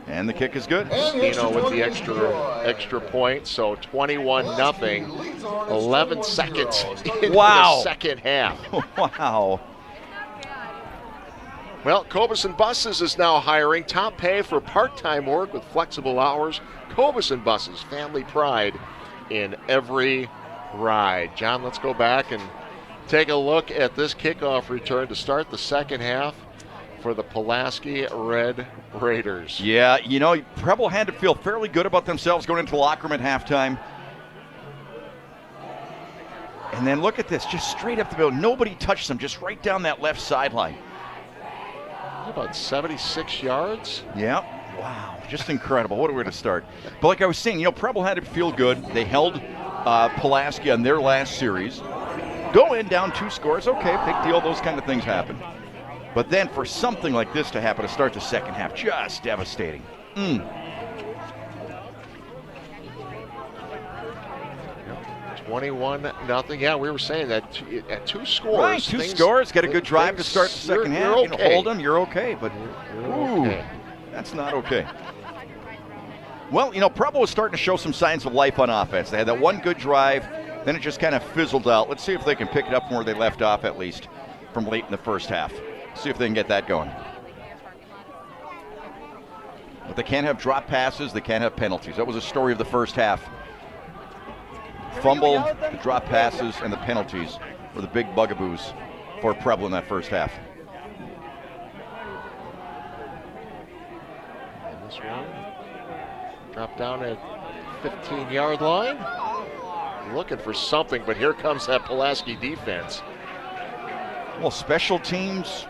And the kick is good.
Stino with the extra point, so 21-0. 11 seconds into the second half.
Wow.
Well, Cobuson Buses is now hiring. Top pay for part-time work with flexible hours. Cobuson Buses, family pride in every ride. John, let's go back and take a look at this kickoff return to start the second half for the Pulaski Red Raiders.
Yeah, Preble had to feel fairly good about themselves going into the locker room at halftime. And then look at this, just straight up the middle. Nobody touched them, just right down that left sideline.
About 76 yards?
Yeah. Wow, just incredible. What a way to start. But like I was saying, Preble had to feel good. They held Pulaski on their last series. Go in down 2 scores, okay, big deal, those kind of things happen. But then for something like this to happen to start the second half, just devastating.
21-0. Yeah, we were saying that at 2 scores.
Right, 2 scores, get a good drive to start the second half.
You're okay.
Hold them, you're okay. But,
okay.
That's not okay. Well, Preble was starting to show some signs of life on offense. They had that one good drive. Then it just kind of fizzled out. Let's see if they can pick it up from where they left off, at least, from late in the first half. See if they can get that going. But they can't have drop passes. They can't have penalties. That was a story of the first half. Fumble, the drop passes, and the penalties were the big bugaboos for Preble in that first half.
And this one dropped down at 15-yard line. Looking for something, but here comes that Pulaski defense.
Well, special teams,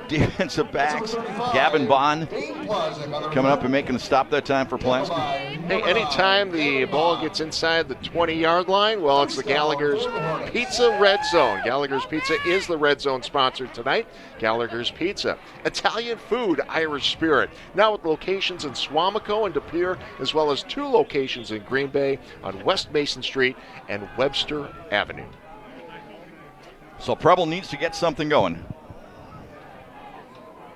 defensive backs, Gavin Bond coming up and making the stop that time for Pulaski.
Hey, anytime the ball gets inside the 20-yard line, well, it's the Gallagher's Pizza Red Zone. Gallagher's Pizza is the Red Zone sponsor tonight. Gallagher's Pizza. Italian food, Irish spirit. Now with locations in Swamico and De Pere, as well as 2 locations in Green Bay on West Mason Street and Webster Avenue.
So Preble needs to get something going.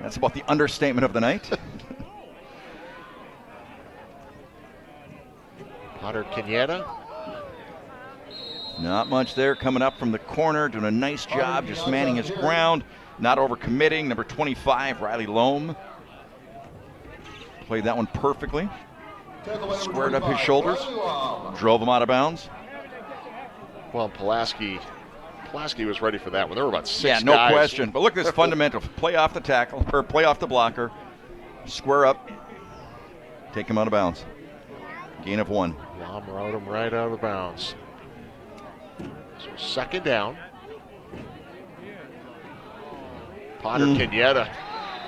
That's about the understatement of the night.
Potter Cañeta.
Not much there, coming up from the corner, doing a nice job, just manning his ground, not overcommitting. Number 25, Riley Loam. Played that one perfectly. Squared up his shoulders, drove him out of bounds.
Well, Pulaski Pulaski was ready for that one. There were about 6
Yeah, no
guys.
question. But look at this fundamental. Play off the tackle, or play off the blocker. Square up. Take him out of bounds. Gain of 1.
Lom rode him right out of bounds. So second down. Potter Kenyatta.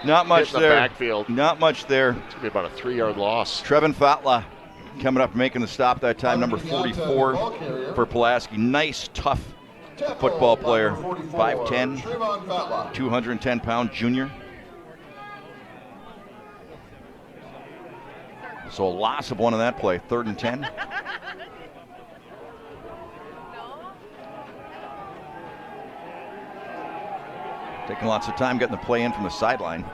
Not much
the
there.
Backfield.
Not much there.
It's going to be about a 3-yard loss.
Trevin Fatla coming up, making the stop that time, number 44 for Pulaski. Nice, tough football player. 5'10", 210-pound junior. So a loss of 1 on that play, 3rd and 10. Taking lots of time getting the play in from the sideline.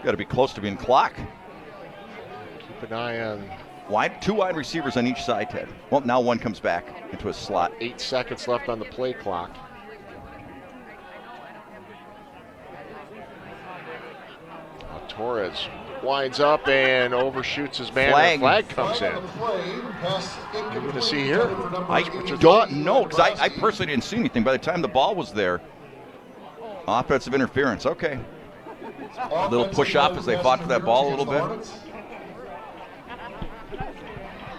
Got to be close to being clock.
Keep an eye on.
Two wide receivers on each side, Ted. Well, now one comes back into a slot.
8 seconds left on the play clock. Torres winds up and overshoots his man.
Flag.
The flag comes in. What are you going to see here?
I don't know, because I personally didn't see anything. By the time the ball was there, offensive interference. Okay. A little push off as they fought for that ball a little bit.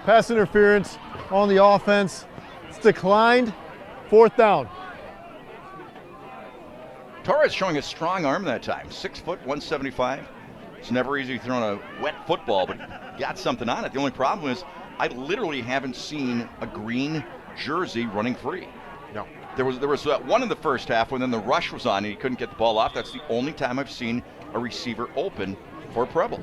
Pass interference on the offense. It's declined. 4th down.
Torres showing a strong arm that time. 6 foot, 175. It's never easy throwing a wet football, but got something on it. The only problem is I literally haven't seen a green jersey running free.
No.
There was one in the first half when then the rush was on and he couldn't get the ball off. That's the only time I've seen a receiver open for Preble.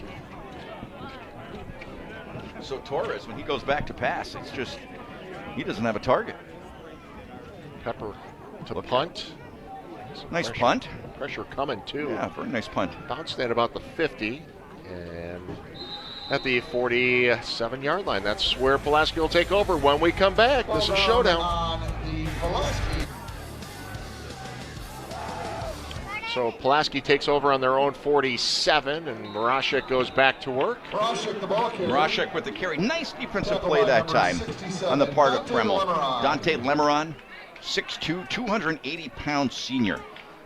So Torres, when he goes back to pass, it's just he doesn't have a target.
Pepper to punt.
Nice punt.
Pressure coming too.
Yeah, very nice punt.
Bounced at about the 50 and at the 47-yard line. That's where Pulaski will take over when we come back. This is Showdown. So Pulaski takes over on their own 47, and Marashek goes back to work.
Marashek with the carry. Nice defensive play that time on the part of Preble. Dante Lemeron, 6'2", 280-pound senior.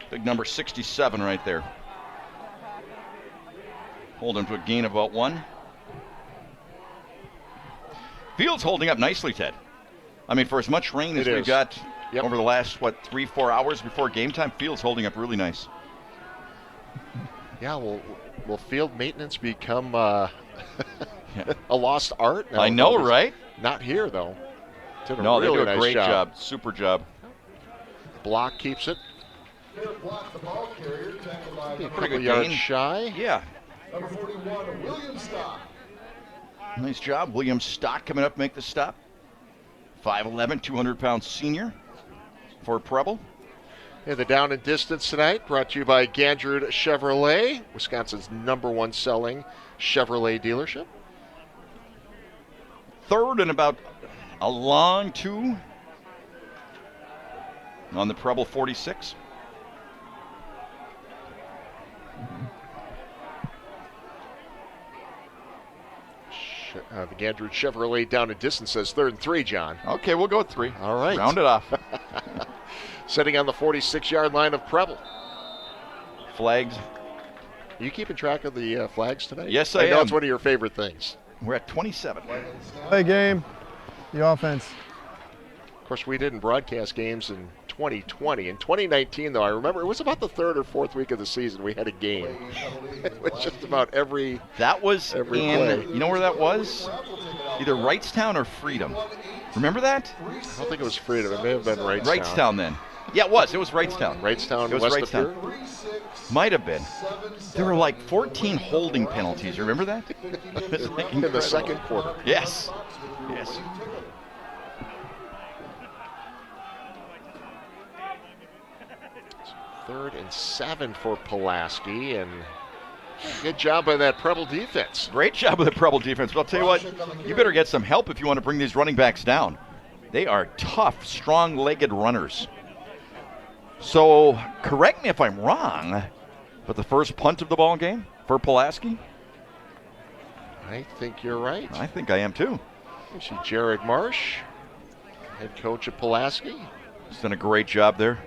Big number 67 right there. Hold him to a gain of about 1. Field's holding up nicely, Ted. I mean, for as much rain as we've got over the last, 3-4 hours before game time, Field's holding up really nice.
Yeah, will field maintenance become a lost art?
I know, right?
Not here, though.
They do a great job. Super job.
Block keeps it.
Pretty
a couple
good
yards
gain.
shy.
Yeah.
Number 41, William Stock.
Nice job. William Stock coming up, make the stop. 5'11", 200-pound senior for Preble.
And the down and distance tonight brought to you by Gandred Chevrolet, Wisconsin's #1 selling Chevrolet dealership.
3rd and about a long 2 on the Preble 46.
The Gandred Chevrolet down and distance says 3rd and 3, John.
Okay, we'll go with 3.
All right.
Round it off.
Sitting on the 46-yard line of Preble.
Flags.
Are you keeping track of the flags tonight?
Yes, I
know
am.
It's one of your favorite things.
We're at 27.
Play game, the offense.
Of course, we didn't broadcast games in 2020. In 2019, though, I remember it was about the 3rd or 4th week of the season we had a game. It was just about every
That was
every
in,
play.
you know where that was? Either Wrightstown or Freedom. Remember that?
I don't think it was Freedom. It may have been Wrightstown.
Wrightstown then. Yeah, it was. It was Wrightstown.
Wrightstown,
It was
west
Wrightstown.
of here?
Might have been. There were like 14 holding penalties. You remember that?
In the second quarter.
Yes. Yes.
Third and 7 for Pulaski, and good job by that Preble defense.
Great job with the Preble defense. But I'll tell you what, you better get some help if you want to bring these running backs down. They are tough, strong-legged runners. So, correct me if I'm wrong, but the first punt of the ball game for Pulaski?
I think you're right.
I think I am too.
You see Jared Marsh head coach at Pulaski.
He's done a great job there.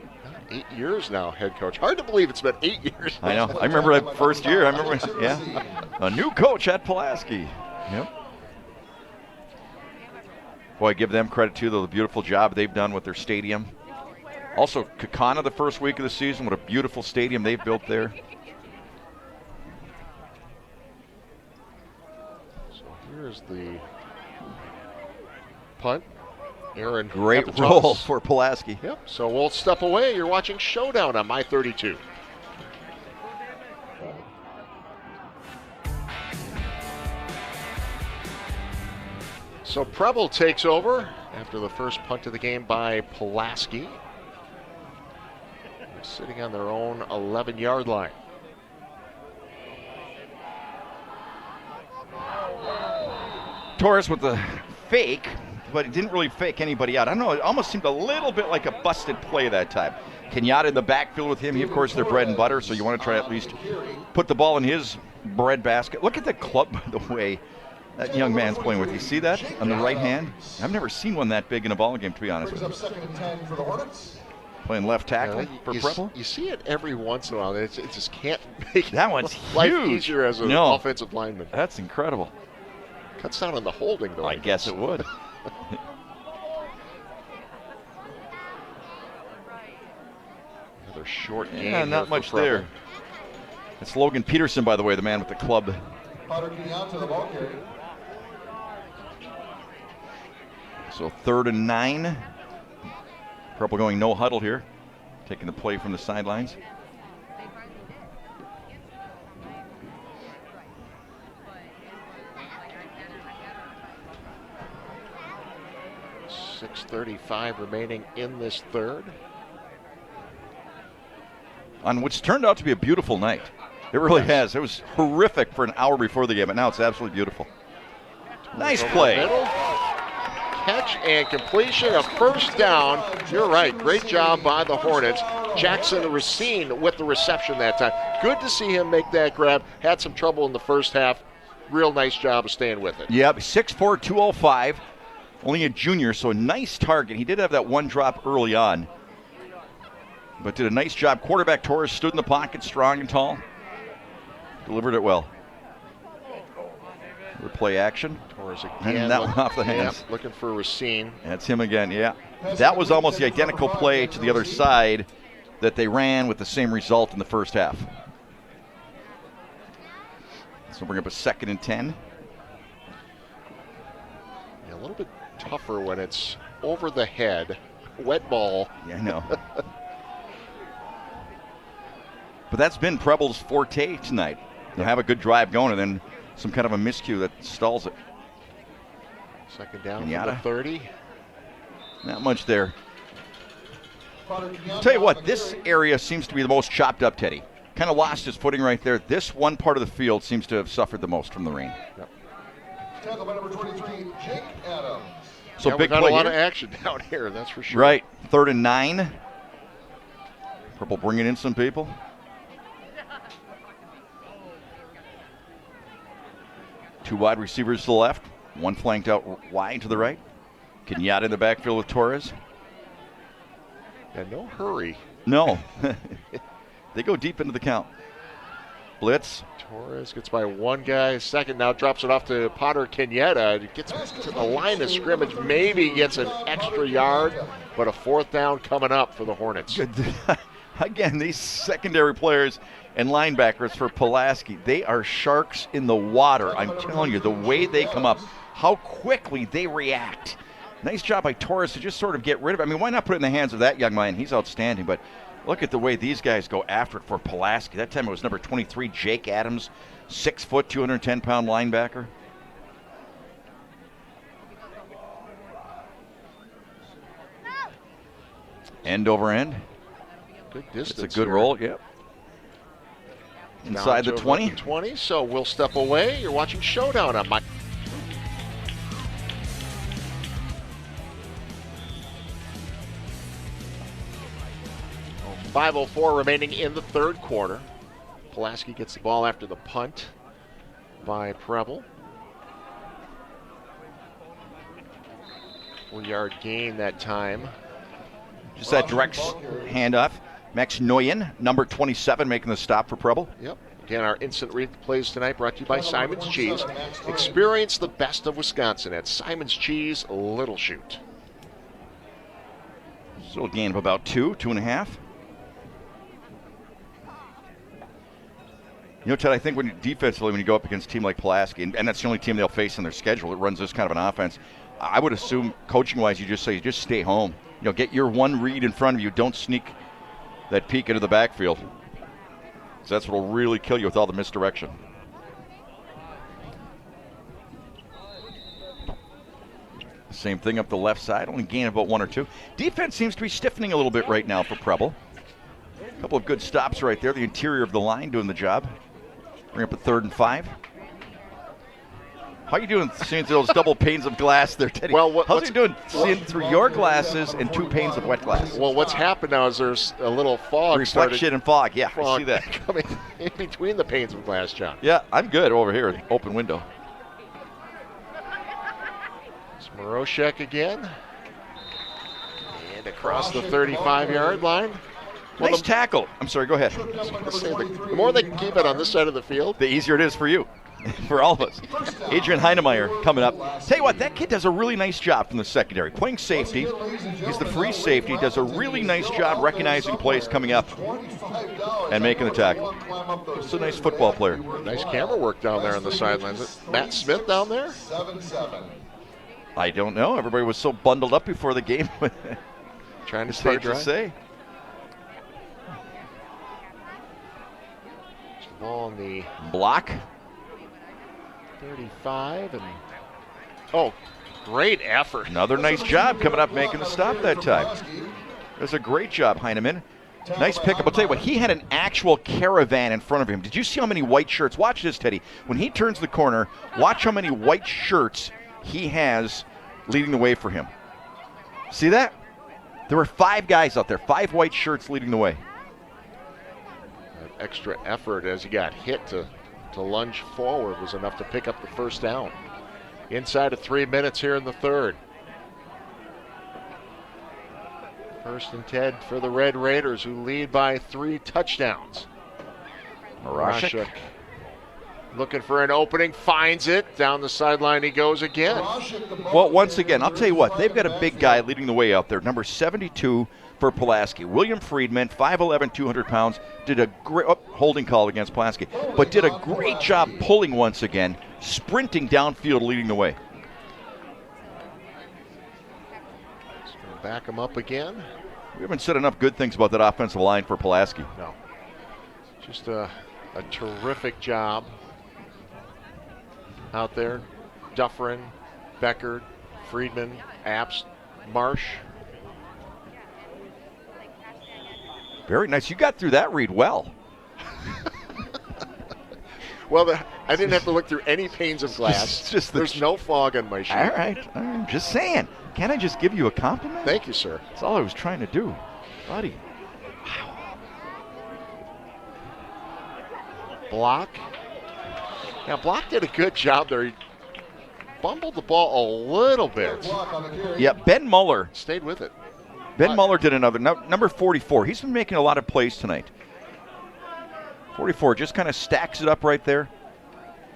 8 years now, head coach. Hard to believe it's been 8 years.
I know. I remember that first year. I remember, yeah. A new coach at Pulaski. Yep. Boy, I give them credit, too, though, the beautiful job they've done with their stadium. Also, Kakana, the first week of the season, what a beautiful stadium they've built there.
So here's the punt. Aaron,
great roll for Pulaski.
Yep, so we'll step away. You're watching Showdown on My 32. So Preble takes over after the first punt of the game by Pulaski. They're sitting on their own 11-yard line.
Torres with the fake, but it didn't really fake anybody out. I don't know, it almost seemed a little bit like a busted play that time. Kenyatta in the backfield with him. He, of course, their bread and butter, so you want to try to at least put the ball in his bread basket. Look at the club, by the way, that young man's playing with. You see that on the right hand? I've never seen one that big in a ball game, to be honest with you. Playing left tackle for Preble.
You see it every once in a while. It just can't make
that one's
life
huge.
Easier as an offensive lineman.
That's incredible.
Cuts down on the holding, though.
I guess it would.
Another short game.
Yeah, not much there. It's Logan Peterson, by the way, the man with the club. So 3rd and 9. Preble going no huddle here, taking the play from the sidelines.
.6:35 remaining in this third.
On which turned out to be a beautiful night. It really has. It was horrific for an hour before the game, but now it's absolutely beautiful. Nice play.
Catch and completion, a first down. You're right, great job by the Hornets. Jackson Racine with the reception that time. Good to see him make that grab. Had some trouble in the first half. Real nice job of staying with it.
Yep, 6'4", 205. Only a junior, so a nice target. He did have that one drop early on, but did a nice job. Quarterback Torres stood in the pocket, strong and tall. Delivered it well. Play action.
Torres again.
And that one off the hands.
Yep, looking for Racine.
That's him again, yeah. That was almost the identical play to the other side that they ran with the same result in the first half. So we'll bring up a 2nd and 10.
Yeah, a little bit tougher when it's over the head. Wet ball.
Yeah, I know. But that's been Preble's forte tonight. They'll have a good drive going and then some kind of a miscue that stalls it.
2nd down
Kenyatta.
from the 30.
Not much there. I'll tell you what, this area seems to be the most chopped up, Teddy. Kind of lost his footing right there. This one part of the field seems to have suffered the most from the rain.
Yep.
Tackle by number 23, Jake Adams.
So
yeah,
big
we've got
play
a lot
here.
of action down here, that's for sure.
Right, 3rd and 9. Preble bringing in some people. Two wide receivers to the left, one flanked out wide to the right. Kenyatta in the backfield with Torres.
And no hurry.
No. They go deep into the count. Blitz.
Torres gets by one guy. Second now drops it off to Potter Kenyatta. It gets to the line of scrimmage. Maybe gets an extra yard, but a 4th down coming up for the Hornets.
Good. Again, these secondary players and linebackers for Pulaski, they are sharks in the water. I'm telling you, the way they come up, how quickly they react. Nice job by Torres to just sort of get rid of it. I mean, why not put it in the hands of that young man? He's outstanding, but look at the way these guys go after it for Pulaski. That time it was number 23, Jake Adams, 6 foot, 210-pound linebacker. End over end.
Good distance.
It's a good
here.
roll, yep. Inside the 20.
20, so we'll step away. You're watching Showdown on my... 5:04 remaining in the third quarter. Pulaski gets the ball after the punt by Preble. 4-yard gain that time.
Just that direct handoff. Max Nguyen, number 27, making the stop for Preble.
Yep. Again, our instant replays tonight brought to you by Simon's Cheese. Experience the best of Wisconsin at Simon's Cheese, Little Chute.
Still a gain of about 2.5. You know, Ted, I think defensively, when you go up against a team like Pulaski, and that's the only team they'll face in their schedule that runs this kind of an offense, I would assume, coaching-wise, you just stay home. You know, get your one read in front of you. Don't sneak that peek into the backfield. So that's what will really kill you with all the misdirection. Same thing up the left side, only gain about 1 or 2. Defense seems to be stiffening a little bit right now for Preble. A couple of good stops right there. The interior of the line doing the job. Bring up a 3rd and 5. How you doing seeing those double panes of glass there, Teddy?
Well,
how's he doing seeing through your glasses and 2 panes of wet glass?
Well, what's happened now is there's a little fog.
Reflection and fog, yeah, I see that.
Coming in between the panes of glass, John.
Yeah, I'm good over here, open window.
It's Moroshek again. And across the 35-yard line. Well,
nice tackle. I'm sorry, go ahead.
The more they can keep it on this side of the field,
the easier it is for you. For all of us. Adrian Heinemeyer coming up. Tell you what, that kid does a really nice job from the secondary. Playing safety. He's the free safety. Does a really nice job recognizing plays coming up and making the tackle. It's a nice football player.
Nice camera work down there on the sidelines. Is it Matt Smith down there?
7-7.
I don't know. Everybody was so bundled up before the game.
Trying to
it's
stay
hard
dry.
to say.
Ball on the
block.
35 and great effort.
Another nice job coming up making the stop that time. There's a great job, Heineman. Nice pickup. I'll tell you what, he had an actual caravan in front of him. Did you see how many white shirts? Watch this, Teddy. When he turns the corner, watch how many white shirts he has leading the way for him. See that? There were 5 guys out there, 5 white shirts leading the way.
That extra effort as he got hit to lunge forward was enough to pick up the first down. Inside of 3 minutes here in the third. 1st and 10 for the Red Raiders, who lead by 3 touchdowns.
Moroshek
looking for an opening, finds it. Down the sideline he goes again.
Well, once again, I'll tell you what, they've got a big guy leading the way out there, number 72 for Pulaski. William Friedman, 5'11", 200 pounds, did a great holding call against Pulaski, but did a great job pulling once again, sprinting downfield, leading the way.
Back him up again.
We haven't said enough good things about that offensive line for Pulaski.
No. Just a terrific job out there. Dufferin, Beckert, Friedman, Apps, Marsh.
Very nice. You got through that read well.
Well, I didn't have to look through any panes of glass. There's no fog on my sheet.
All right. I'm just saying. Can't I just give you a compliment?
Thank you, sir.
That's all I was trying to do. Buddy.
Wow. Block. Now, Block did a good job there. He bumbled the ball a little bit.
Yeah, Ben Muller.
Stayed with it.
Ben Muller did another. Number 44. He's been making a lot of plays tonight. 44 just kind of stacks it up right there.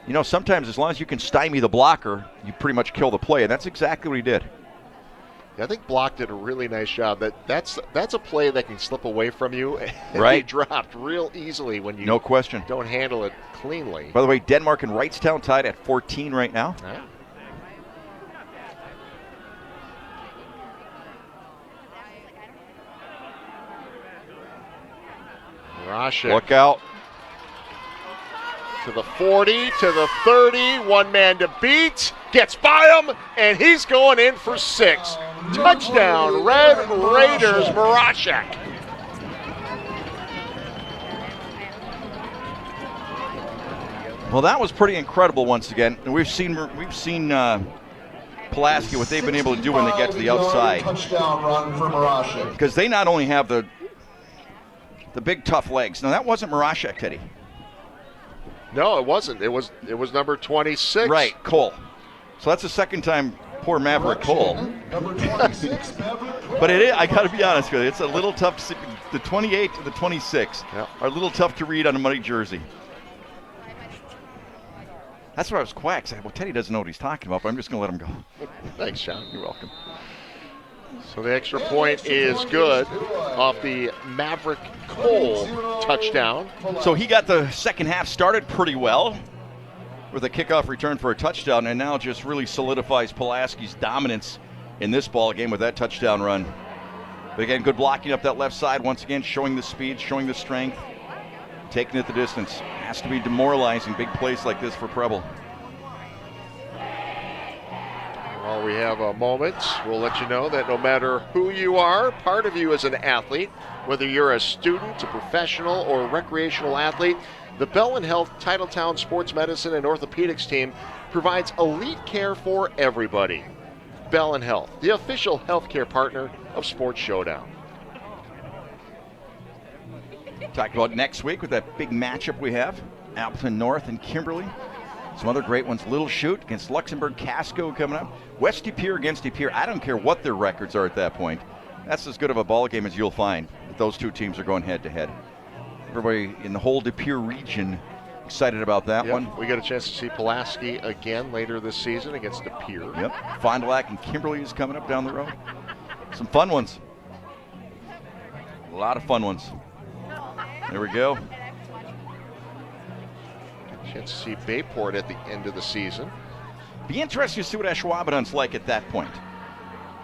You know, sometimes as long as you can stymie the blocker, you pretty much kill the play, and that's exactly what he did.
Yeah, I think Block did a really nice job. That's a play that can slip away from you and
right.
be dropped real easily when you
no question.
Don't handle it cleanly.
By the way, Denmark and Wrightstown tied at 14 right now.
Yeah. Moroshek.
Look out.
To the 40, to the 30, one man to beat, gets by him, and he's going in for 6. Touchdown, Red Raiders, Moroshek.
Well, that was pretty incredible once again. And we've seen Pulaski, what they've been able to do when they get to the outside.
Touchdown run for Moroshek.
Because they not only have the big tough legs. Now that wasn't Moroshek, Teddy.
No, it wasn't. It was number 26.
Right, Cole. So that's the second time Poor Maverick Cole.
Number 26, Maverick Cole.
But it is, I got to be honest with you, it's a little tough to see. The 28 to the 26 are a little tough to read on a muddy jersey. That's why I was quiet. Well, Teddy doesn't know what he's talking about, but I'm just going to let him go.
Thanks, John.
You're welcome.
So the extra point is good off the Maverick Cole touchdown.
So he got the second half started pretty well with a kickoff return for a touchdown, and now just really solidifies Pulaski's dominance in this ball game with that touchdown run. But again, good blocking up that left side. Once again, showing the speed, showing the strength, taking it the distance. Has to be demoralizing, big plays like this for Preble.
While we have a moment, we'll let you know that no matter who you are, part of you is an athlete. Whether you're a student, a professional, or a recreational athlete, the Bell & Health Titletown Sports Medicine and Orthopedics team provides elite care for everybody. Bell & Health, the official healthcare partner of Sports Showdown.
Talked about next week with that big matchup we have, Appleton North and Kimberly. Some other great ones, Little Chute against Luxembourg Casco coming up. West De Pere against De Pere. I don't care what their records are at that point. That's as good of a ball game as you'll find. Those two teams are going head to head. Everybody in the whole De Pere region excited about that one.
We got a chance to see Pulaski again later this season against De Pere.
Yep. Fond du Lac and Kimberly is coming up down the road. Some fun ones. A lot of fun ones. There we go.
Chance to see Bayport at the end of the season.
Be interesting to see what Ashwaubenon's like at that point.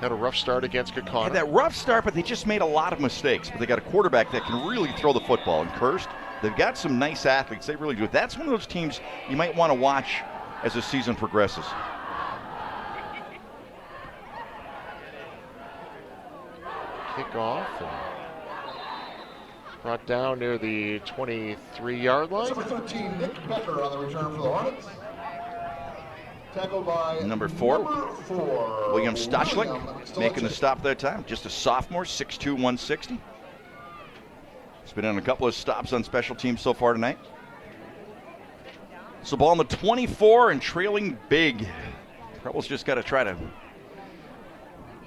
Had a rough start against Kakana.
Had that rough start, but they just made a lot of mistakes. But they got a quarterback that can really throw the football. And Kirst, they've got some nice athletes. They really do. That's one of those teams you might want to watch as the season progresses.
Kickoff and brought down near the 23-yard line.
Number 13, Nick Becker on the return for the Hornets. Tackled by
Number 4, William
William
Stochlik, making the stop that time. Just a sophomore, 6'2", 160. He's been on a couple of stops on special teams so far tonight. So ball on the 24 and trailing big. Preble's just got to try to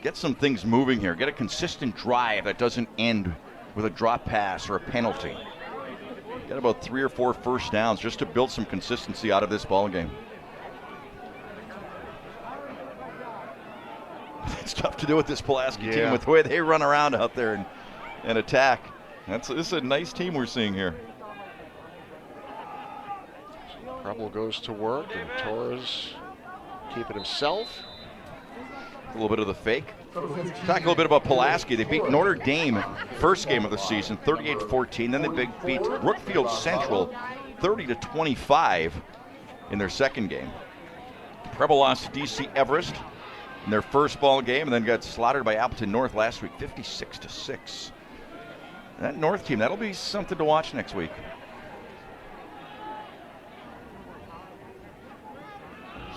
get some things moving here. Get a consistent drive that doesn't end with a drop pass or a penalty. Get about 3 or 4 first downs just to build some consistency out of this ball game. It's tough to do with this Pulaski team with the way they run around out there and attack. This is a nice team we're seeing here.
Preble goes to work and Torres keeping himself.
A little bit of the fake. Talk a little bit about Pulaski. They beat Notre Dame first game of the season, 38-14. Then they beat Brookfield Central, 30-25 in their second game. Preble lost to DC Everest in their first ball game and then got slaughtered by Appleton North last week, 56-6. That North team, that'll be something to watch next week.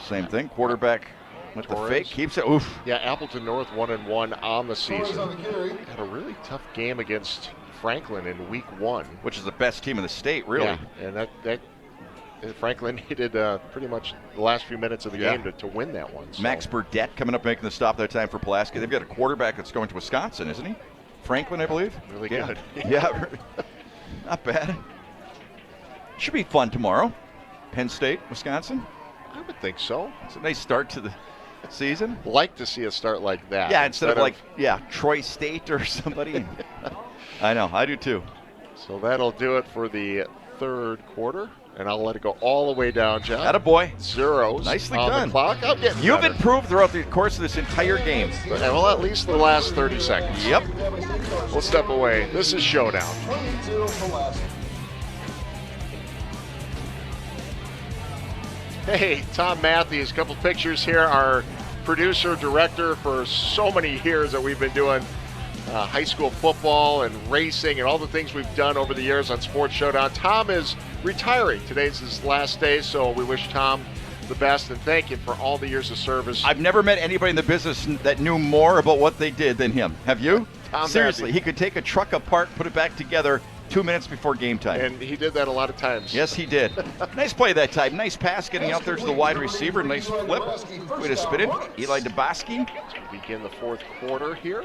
Same thing, quarterback with
Torres.
the fake, keeps it, oof.
Yeah, Appleton North 1-1 on the season. Had a really tough game against Franklin in week 1.
Which is the best team in the state, really.
Yeah, and that Franklin needed pretty much the last few minutes of the game to win that one. So.
Max Burdett coming up making the stop that time for Pulaski. They've got a quarterback that's going to Wisconsin, isn't he? Franklin, I believe.
Really good.
Yeah, not bad. Should be fun tomorrow. Penn State, Wisconsin.
I would think so.
It's a nice start to the season.
Like to see a start like that.
Yeah, instead of Troy State or somebody. I know, I do too.
So that'll do it for the third quarter. And I'll let it go all the way down, John.
Attaboy.
Zeros.
Nicely
on
done.
The clock. I'm getting
You've
better.
improved throughout the course of this entire game.
Well, at least the last 30 seconds.
Yep.
We'll step away. This is Showdown. Hey, Tom Matthews, a couple pictures here. Our producer, director for so many years that we've been doing high school football and racing and all the things we've done over the years on Sports Showdown. Tom is retiring. Today's his last day, so we wish Tom the best and thank him for all the years of service.
I've never met anybody in the business that knew more about what they did than him. Have you?
Tom
Seriously,
Matthews.
he could take a truck apart, put it back together, 2 minutes before game time.
And he did that a lot of times.
Yes, he did. Nice play that time. Nice pass getting out there to the wide receiver. Nice flip. Way to spin it. Eli DeBoski.
Begin the fourth quarter here.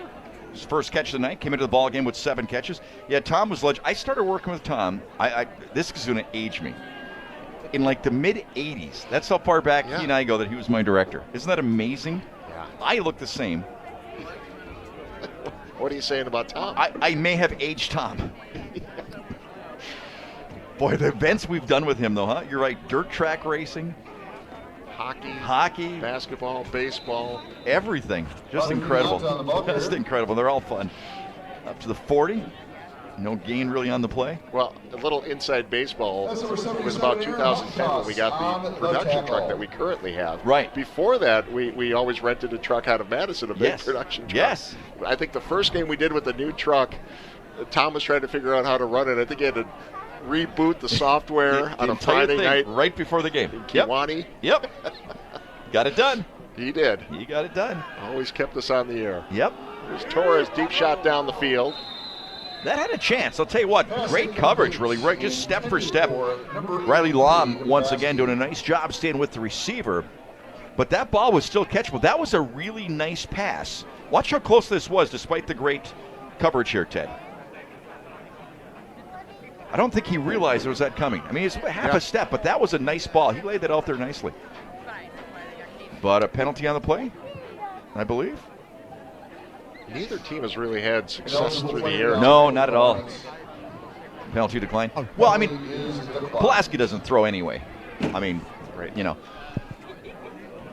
His first catch of the night. Came into the ball game with 7 catches. Yeah, Tom was I started working with Tom. This is going to age me. In like the mid-'80s. That's how far back he and I go that he was my director. Isn't that amazing?
Yeah.
I look the same.
What are you saying about Tom?
I may have aged Tom. Boy, the events we've done with him, though, huh? You're right. Dirt track racing. Hockey.
Basketball, baseball.
Everything. Just incredible. Just incredible. They're all fun. Up to the 40. No gain really on the play.
Well, a little inside baseball. It was about 2010 when we got the production truck that we currently have.
Right.
Before that, we always rented a truck out of Madison, a big production truck.
Yes.
I think the first game we did with the new truck, Tom was trying to figure out how to run it. I think he had to reboot the software on a Friday night.
Right before the game.
In Kiwani.
Yep. Got it done.
He did.
He got it done.
Always kept us on the air.
Yep.
There's Torres, deep shot down the field.
That had a chance. I'll tell you what, great coverage, really, right? Just step for step. Riley Lom, once again, doing a nice job staying with the receiver. But that ball was still catchable. That was a really nice pass. Watch how close this was, despite the great coverage here, Ted. I don't think he realized there was that coming. I mean, it's half a step, but that was a nice ball. He laid that out there nicely. But a penalty on the play, I believe.
Neither team has really had success through the air.
No, not at all. Penalty decline. Well, I mean, Pulaski doesn't throw anyway. I mean, you know.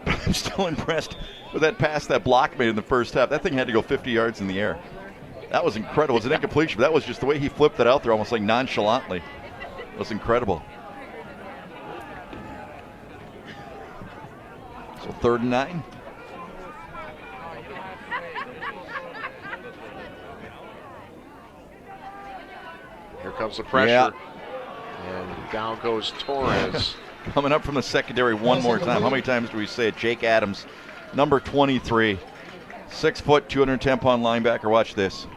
I'm still impressed with that pass that block made in the first half. That thing had to go 50 yards in the air. That was incredible. It was an incompletion, but that was just the way he flipped it out there, almost like nonchalantly. It was incredible. So 3rd and 9.
Here comes the pressure.
Yeah.
And down goes Torres.
Coming up from the secondary one more time. How many times do we say it? Jake Adams, number 23. 6 foot, 210-pound linebacker. Watch this.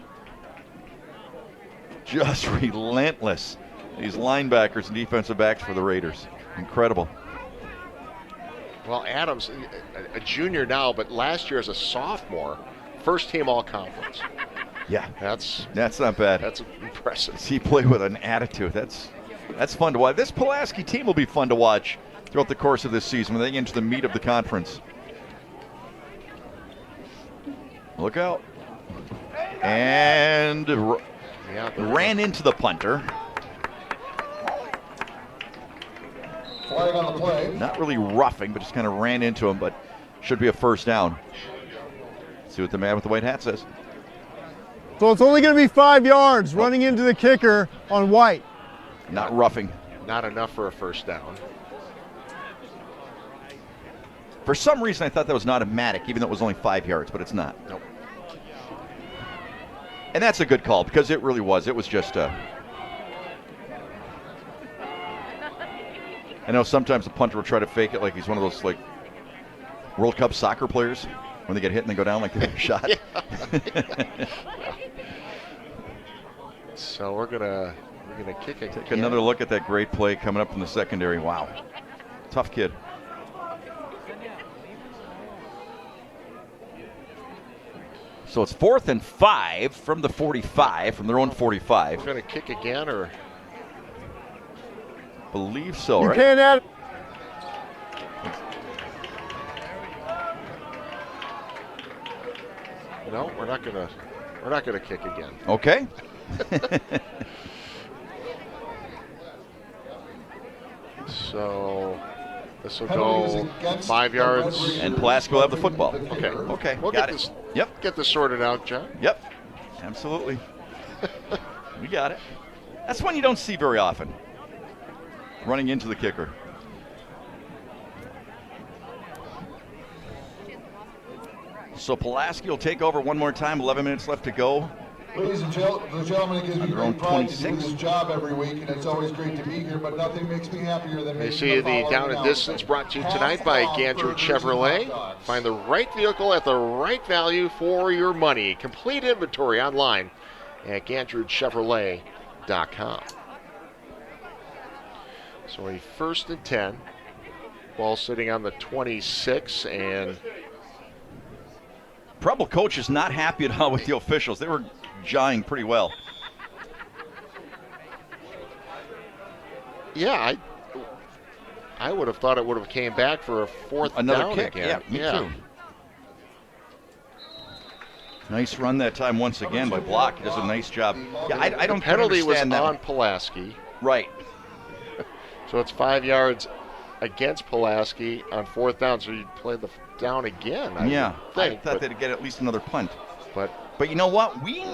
Just relentless. These linebackers and defensive backs for the Raiders. Incredible.
Well, Adams, a junior now, but last year as a sophomore, first team all-conference.
Yeah.
That's
not bad.
That's impressive.
He played with an attitude. That's fun to watch. This Pulaski team will be fun to watch throughout the course of this season when they get into the meat of the conference. Look out. And ran into the punter.
Flag on the play.
Not really roughing, but just kind of ran into him, but should be a first down. See what the man with the white hat says.
So it's only going to be 5 yards running into the kicker on white.
Not roughing.
Not enough for a first down.
For some reason, I thought that was an automatic, even though it was only 5 yards, but it's not.
Nope.
And that's a good call because it really was. It was just a. I know sometimes the punter will try to fake it like he's one of those like World Cup soccer players when they get hit and they go down like they're shot.
So we're gonna kick it.
Take another look at that great play coming up from the secondary. Wow, tough kid. So it's 4th and 5 from the 45, from their own 45.
We're gonna kick again, or
believe so,
you
right?
can't add.
No, we're not gonna kick again.
Okay.
So this will go 5 yards.
And Pulaski will have the football.
Okay. We'll
got
get
it.
this.
Yep.
Get this sorted out, John.
Yep. Absolutely. We got it. That's one you don't see very often. Running into the kicker. So Pulaski will take over one more time. 11 minutes left to go.
Ladies and gentlemen, it gives me great pride to do this job every week, and it's always great to be here, but nothing makes me happier than
They
making
see the down and distance brought to you tonight by Gandrew Chevrolet. Find the right vehicle at the right value for your money. Complete inventory online at GandrewChevrolet.com. Preble.com. So a 1st and 10. Ball sitting on the 26, and
Preble coach is not happy at all with the officials. They were jawing pretty well.
Yeah, I would have thought it would have came back for a 4th
Another
down
kick.
again.
Yeah, me too. Nice run that time once again by Block. He does a nice job. Yeah, I don't
penalty was
understand that.
on Pulaski.
Right.
So it's 5 yards against Pulaski on 4th down. So you play the down again.
I
think,
thought they'd get at least another punt.
But
you know what? We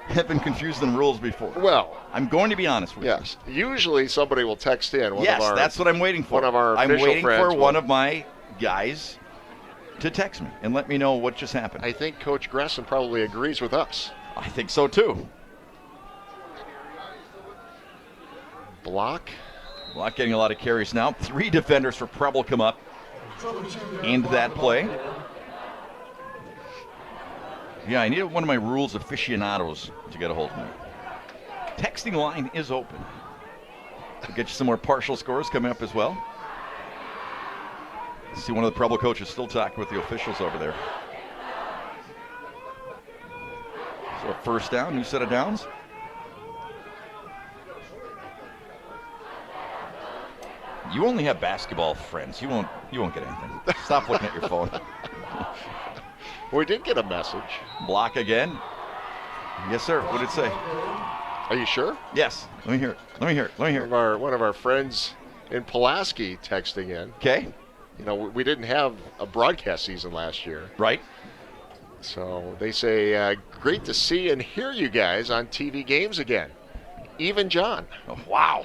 have been confused in rules before.
Well,
I'm going to be honest with you.
Yes. Usually somebody will text in.
That's what I'm waiting for.
One of our
I'm
official
waiting
friends
for one of my guys to text me and let me know what just happened.
I think Coach Gresson probably agrees with us.
I think so too.
Block
getting a lot of carries now. 3 defenders for Preble come up into that play. Yeah, I needed one of my rules aficionados to get a hold of me. Texting line is open. We'll get you some more partial scores coming up as well. See one of the Preble coaches still talking with the officials over there. So a 1st down, new set of downs. You only have basketball friends. You won't get anything. Stop looking at your phone.
We did get a message.
Block again. Yes, sir. What did it say?
Are you sure?
Yes. Let me hear it.
One of our friends in Pulaski texting in.
Okay.
You know, we didn't have a broadcast season last year.
Right.
So they say, great to see and hear you guys on TV games again. Even John.
Oh, wow.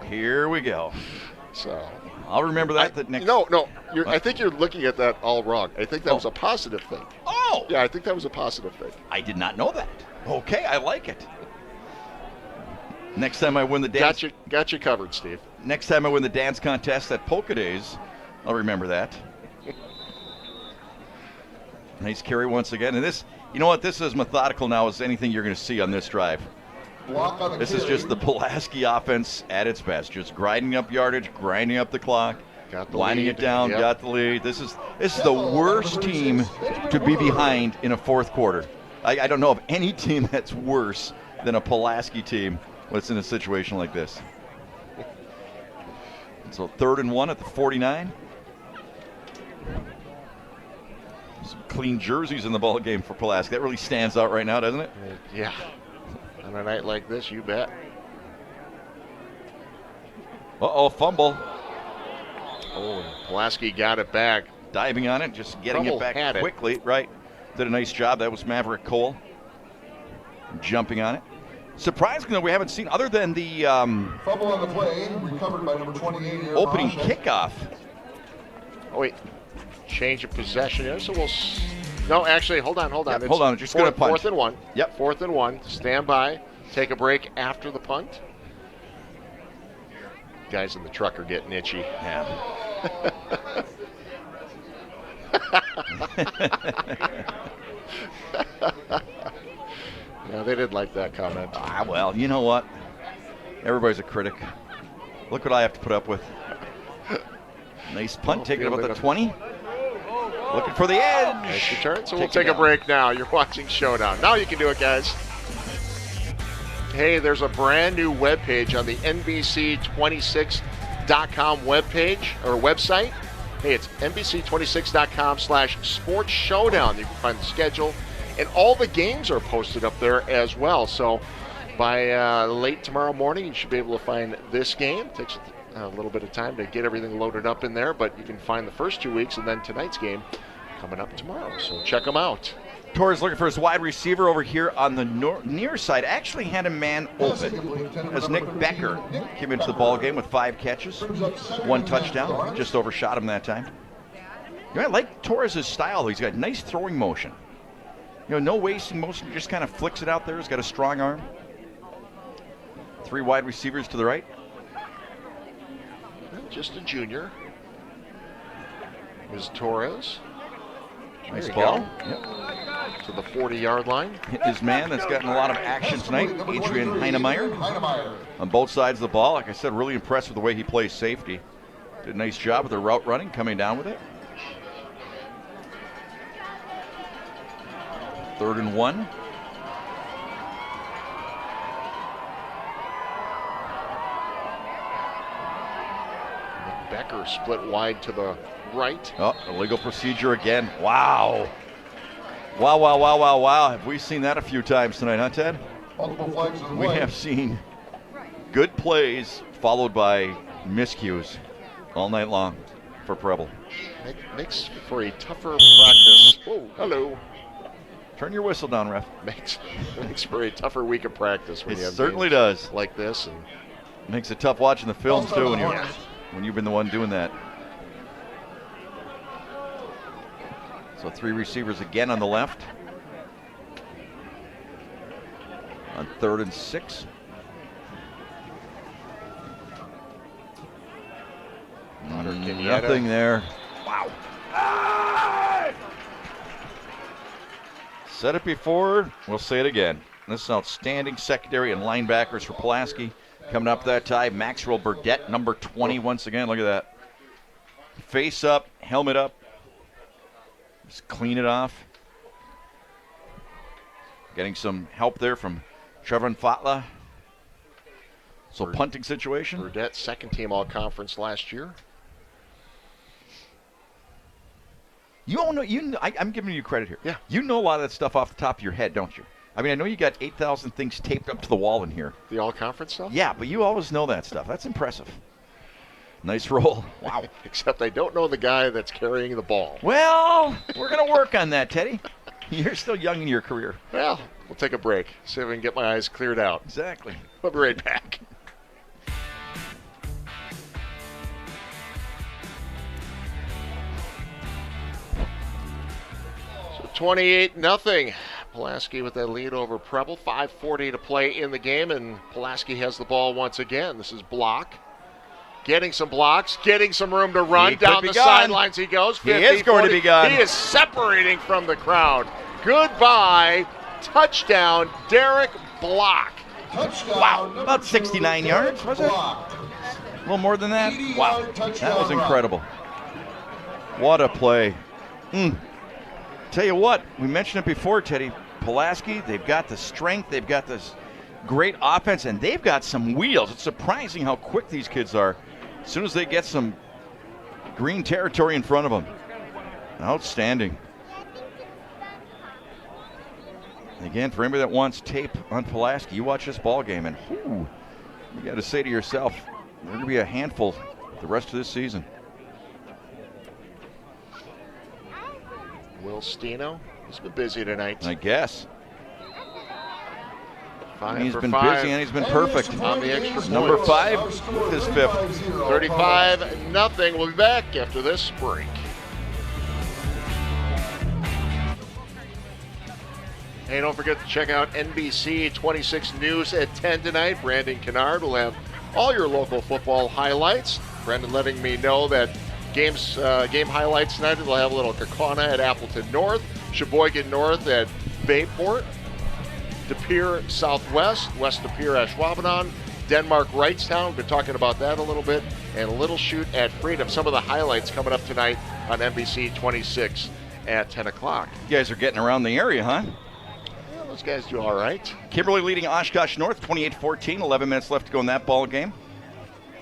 Here we go.
So
I'll remember that next.
No. I think you're looking at that all wrong. I think that was a positive thing.
Oh.
Yeah, I think that was a positive thing.
I did not know that. Okay, I like it. Next time I win the dance.
Got you covered, Steve.
Next time I win the dance contest at Polka Days, I'll remember that. Nice carry once again. And this, you know what? This is as methodical now as anything you're going to see on this drive. This is just the Pulaski offense at its best. Just grinding up yardage, grinding up the clock, winding it down, got the lead. This is the worst team to be behind in a 4th quarter. I don't know of any team that's worse than a Pulaski team that's in a situation like this. So 3rd and 1 at the 49. Some clean jerseys in the ball game for Pulaski. That really stands out right now, doesn't it?
Yeah. On a night like this, you bet.
Uh-oh, fumble.
Oh, Pulaski got it back.
Diving on it, just getting it back quickly. Right. Did a nice job. That was Maverick Cole. Jumping on it. Surprisingly, we haven't seen, other than the
fumble on the play, recovered by number 28.
Opening kickoff.
Oh, wait. Change of possession here. So we'll... No, actually, hold on.
Yep, hold on. Just going to punt.
4th and 1.
Yep.
4th and 1. Stand by. Take a break after the punt. Guys in the truck are getting itchy.
Yeah.
No, they didn't like that comment.
Well, you know what? Everybody's a critic. Look what I have to put up with. Nice punt, taking it about the 20. Looking for the edge.
Nice return. So we'll take a break now. You're watching Showdown. Now you can do it, guys. Hey, there's a brand new webpage on the NBC26.com webpage or website. Hey, it's NBC26.com/Sports Showdown. You can find the schedule, and all the games are posted up there as well. So by late tomorrow morning, you should be able to find this game. It takes a little bit of time to get everything loaded up in there, but you can find the first 2 weeks and then tonight's game coming up tomorrow. So check them out.
Torres looking for his wide receiver over here on the near side. Actually had a man open as Nick Becker came into the ball game with 5 catches, 1 touchdown. Just overshot him that time. You know, I like Torres' style, though. He's got nice throwing motion. You know, no wasting motion. He just kind of flicks it out there. He's got a strong arm. 3 wide receivers to the right.
Just a junior. Is Torres.
Nice ball.
Yep. to the 40-yard line.
Hit his man that's gotten a lot of action tonight, Adrian Heinemeyer, on both sides of the ball. Like I said, really impressed with the way he plays safety. Did a nice job with the route running, coming down with it. 3rd and 1.
Becker split wide to the right.
Oh, illegal procedure again. Wow. Wow. Have we seen that a few times tonight, huh, Ted? We have seen good plays followed by miscues all night long for Preble.
It makes for a tougher practice. Whoa, hello.
Turn your whistle down, ref.
Makes for a tougher week of practice when
It
you have
certainly
games
does.
like this. And
Makes it tough watching the films, too, when you've been the one doing that. So 3 receivers again on the left. On 3rd and 6. Nothing there. Wow. Said it before, we'll say it again. This is outstanding secondary and linebackers for Pulaski. Coming up that tie, Maxwell Burdette, number 20 once again. Look at that. Face up, helmet up. Just clean it off. Getting some help there from Trevor Fatla. So punting situation.
Burdette, second team all-conference last year.
You don't know. I'm giving you credit here.
Yeah.
You know a lot of that stuff off the top of your head, don't you? I mean, I know you got 8,000 things taped up to the wall in here.
The all-conference stuff?
Yeah, but you always know that stuff. That's impressive. Nice roll. Wow.
Except I don't know the guy that's carrying the ball.
Well, we're going to work on that, Teddy. You're still young in your career.
Well, we'll take a break. See if we can get my eyes cleared out.
Exactly.
We'll be right back. So 28-0. Pulaski with that lead over Preble. 5:40 to play in the game, and Pulaski has the ball once again. This is Block. Getting some blocks, getting some room to run. Down the sidelines he goes. 50,
he is going
40.
to be gone.
He is separating from the crowd. Goodbye. Touchdown, Derek Block.
Touchdown.
Wow, about 69 yards, was it? A little more than that? Wow, that was incredible. What a play. Tell you what, we mentioned it before, Teddy. Pulaski, they've got the strength, they've got this great offense, and they've got some wheels. It's surprising how quick these kids are as soon as they get some green territory in front of them. Outstanding. Again, for anybody that wants tape on Pulaski, you watch this ball game, and you got to say to yourself, they're going to be a handful the rest of this season.
Will Steno, he's been busy tonight.
I guess.
He's
been
five.
busy and he's been perfect.
On the extra point.
Number 5 with his 5th.
35-0. We'll be back after this break. Hey, don't forget to check out NBC 26 News at 10 tonight. Brandon Kennard will have all your local football highlights. Brandon letting me know that game highlights tonight. We'll have a little Kakana at Appleton North, Sheboygan North at Bayport, De Pere Southwest, West De Pere Ashwaubenon, Denmark Wrightstown. We've been talking about that a little bit, and Little Chute at Freedom. Some of the highlights coming up tonight on NBC 26 at 10 o'clock.
You guys are getting around the area, huh?
Yeah, those guys do all right.
Kimberly leading Oshkosh North 28-14. 11 minutes left to go in that ball game.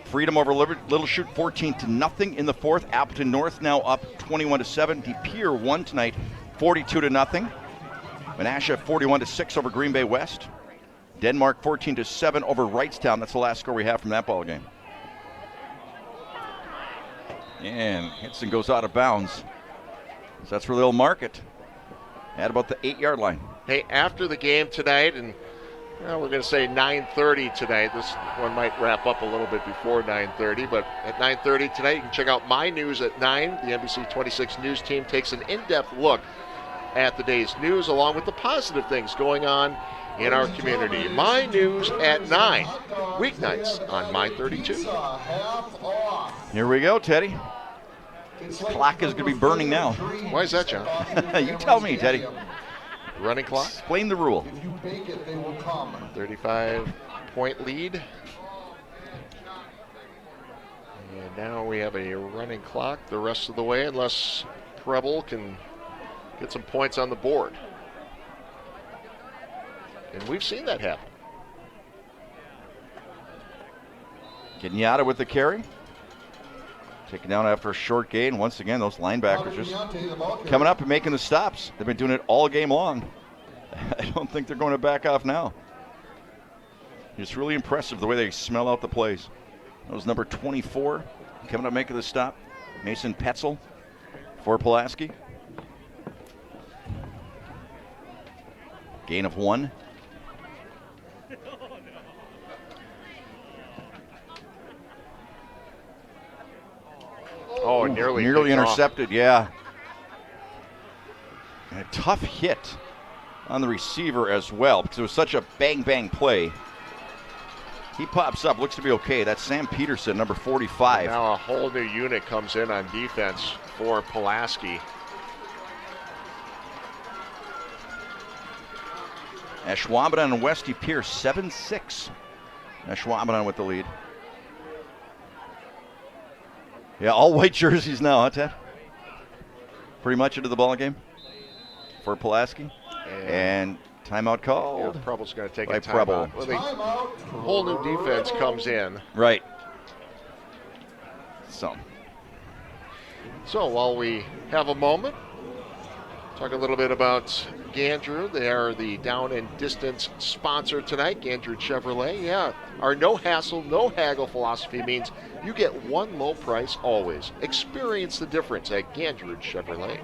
Freedom over Little Chute 14-0 in the 4th. Appleton North now up 21-7. De Pere won tonight 42-0. Menasha 41-6 over Green Bay West. Denmark 14-7 over Wrightstown. That's the last score we have from that ball game. And Hinson goes out of bounds. So that's where they'll mark it at about the 8-yard line.
Hey, after the game tonight, and we're going to say 9:30 tonight. This one might wrap up a little bit before 9:30, but at 9:30 tonight, you can check out My News at 9. The NBC 26 News team takes an in-depth look at the day's news, along with the positive things going on in our community. My News at 9, weeknights on My 32.
Here we go, Teddy. Clock is going to be burning now.
Why is that, John?
You tell me, Teddy.
Running clock.
Explain the rule.
If you bake it, they will come.
35-point lead. And now we have a running clock the rest of the way, unless Preble can get some points on the board. And we've seen that happen.
Kenyatta with the carry. Taken down after a short gain. Once again, those linebackers just coming up and making the stops. They've been doing it all game long. I don't think they're going to back off now. It's really impressive the way they smell out the plays. That was number 24 coming up making the stop. Mason Petzel for Pulaski. Gain of 1.
Oh, nearly
intercepted, yeah. And a tough hit on the receiver as well because it was such a bang-bang play. He pops up, looks to be okay. That's Sam Peterson, number 45.
Now a whole new unit comes in on defense for Pulaski.
Ashwaubenon and Westy Pierce, 7-6. Ashwaubenon with the lead. Yeah, all white jerseys now, huh, Ted? Pretty much into the ball game for Pulaski. And timeout called.
Yeah, Preble's going to take
by
a timeout.
Preble.
Well, the whole new defense comes in.
Right. So
while we have a moment, talk a little bit about Gandrew. They are the down and distance sponsor tonight, Gandrew Chevrolet. Yeah, our no hassle, no haggle philosophy means you get one low price always. Experience the difference at Gandrew Chevrolet.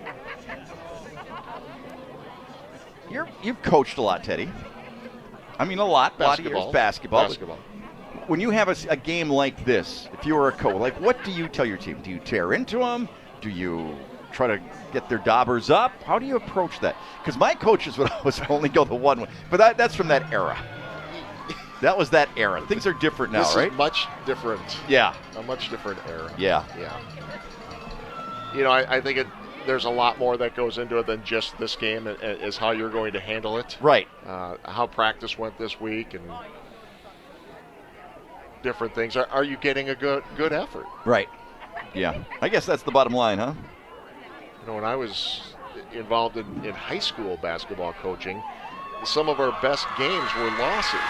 You've coached a lot, Teddy. I mean, a lot. A lot of years basketball. When you have a game like this, if you were a coach, like what do you tell your team? Do you tear into them? Do you try to get their daubers up? How do you approach that? Because my coaches would always only go the one way. But that's from that era. That was that era. Things are different now,
this
right?
Is much different.
Yeah.
A much different era.
Yeah.
Yeah. You know, I think there's a lot more that goes into it than just this game, is how you're going to handle it.
Right.
How practice went this week and different things. Are you getting a good effort?
Right. Yeah. I guess that's the bottom line, huh?
You know, when I was involved in high school basketball coaching, some of our best games were losses.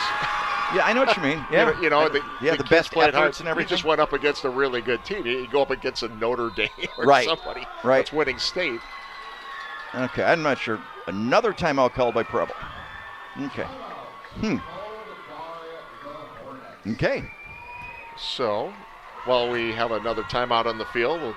Yeah, I know what you mean. Yeah,
you know, the
best efforts and everything.
You just went up against a really good team. You go up against a Notre Dame or somebody that's winning state.
Okay, I'm not sure. Another timeout called by Preble. Okay. Okay.
So, while we have another timeout on the field, we'll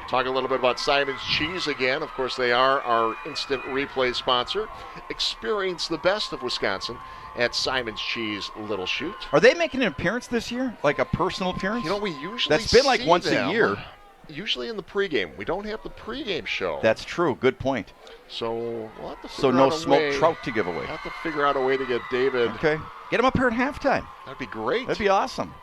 talk a little bit about Simon's Cheese again. Of course, they are our instant replay sponsor. Experience the best of Wisconsin at Simon's Cheese Little Chute.
Are they making an appearance this year? Like a personal appearance?
You know, we usually
That's been like
see
once
them,
a year.
Usually in the pregame. We don't have the pregame show.
That's true. Good point.
So we'll have to
so
figure
no
out a
smoked
way,
trout to give away.
We'll have to figure out a way to get David.
Okay. Get him up here at halftime.
That'd be great.
That'd be awesome.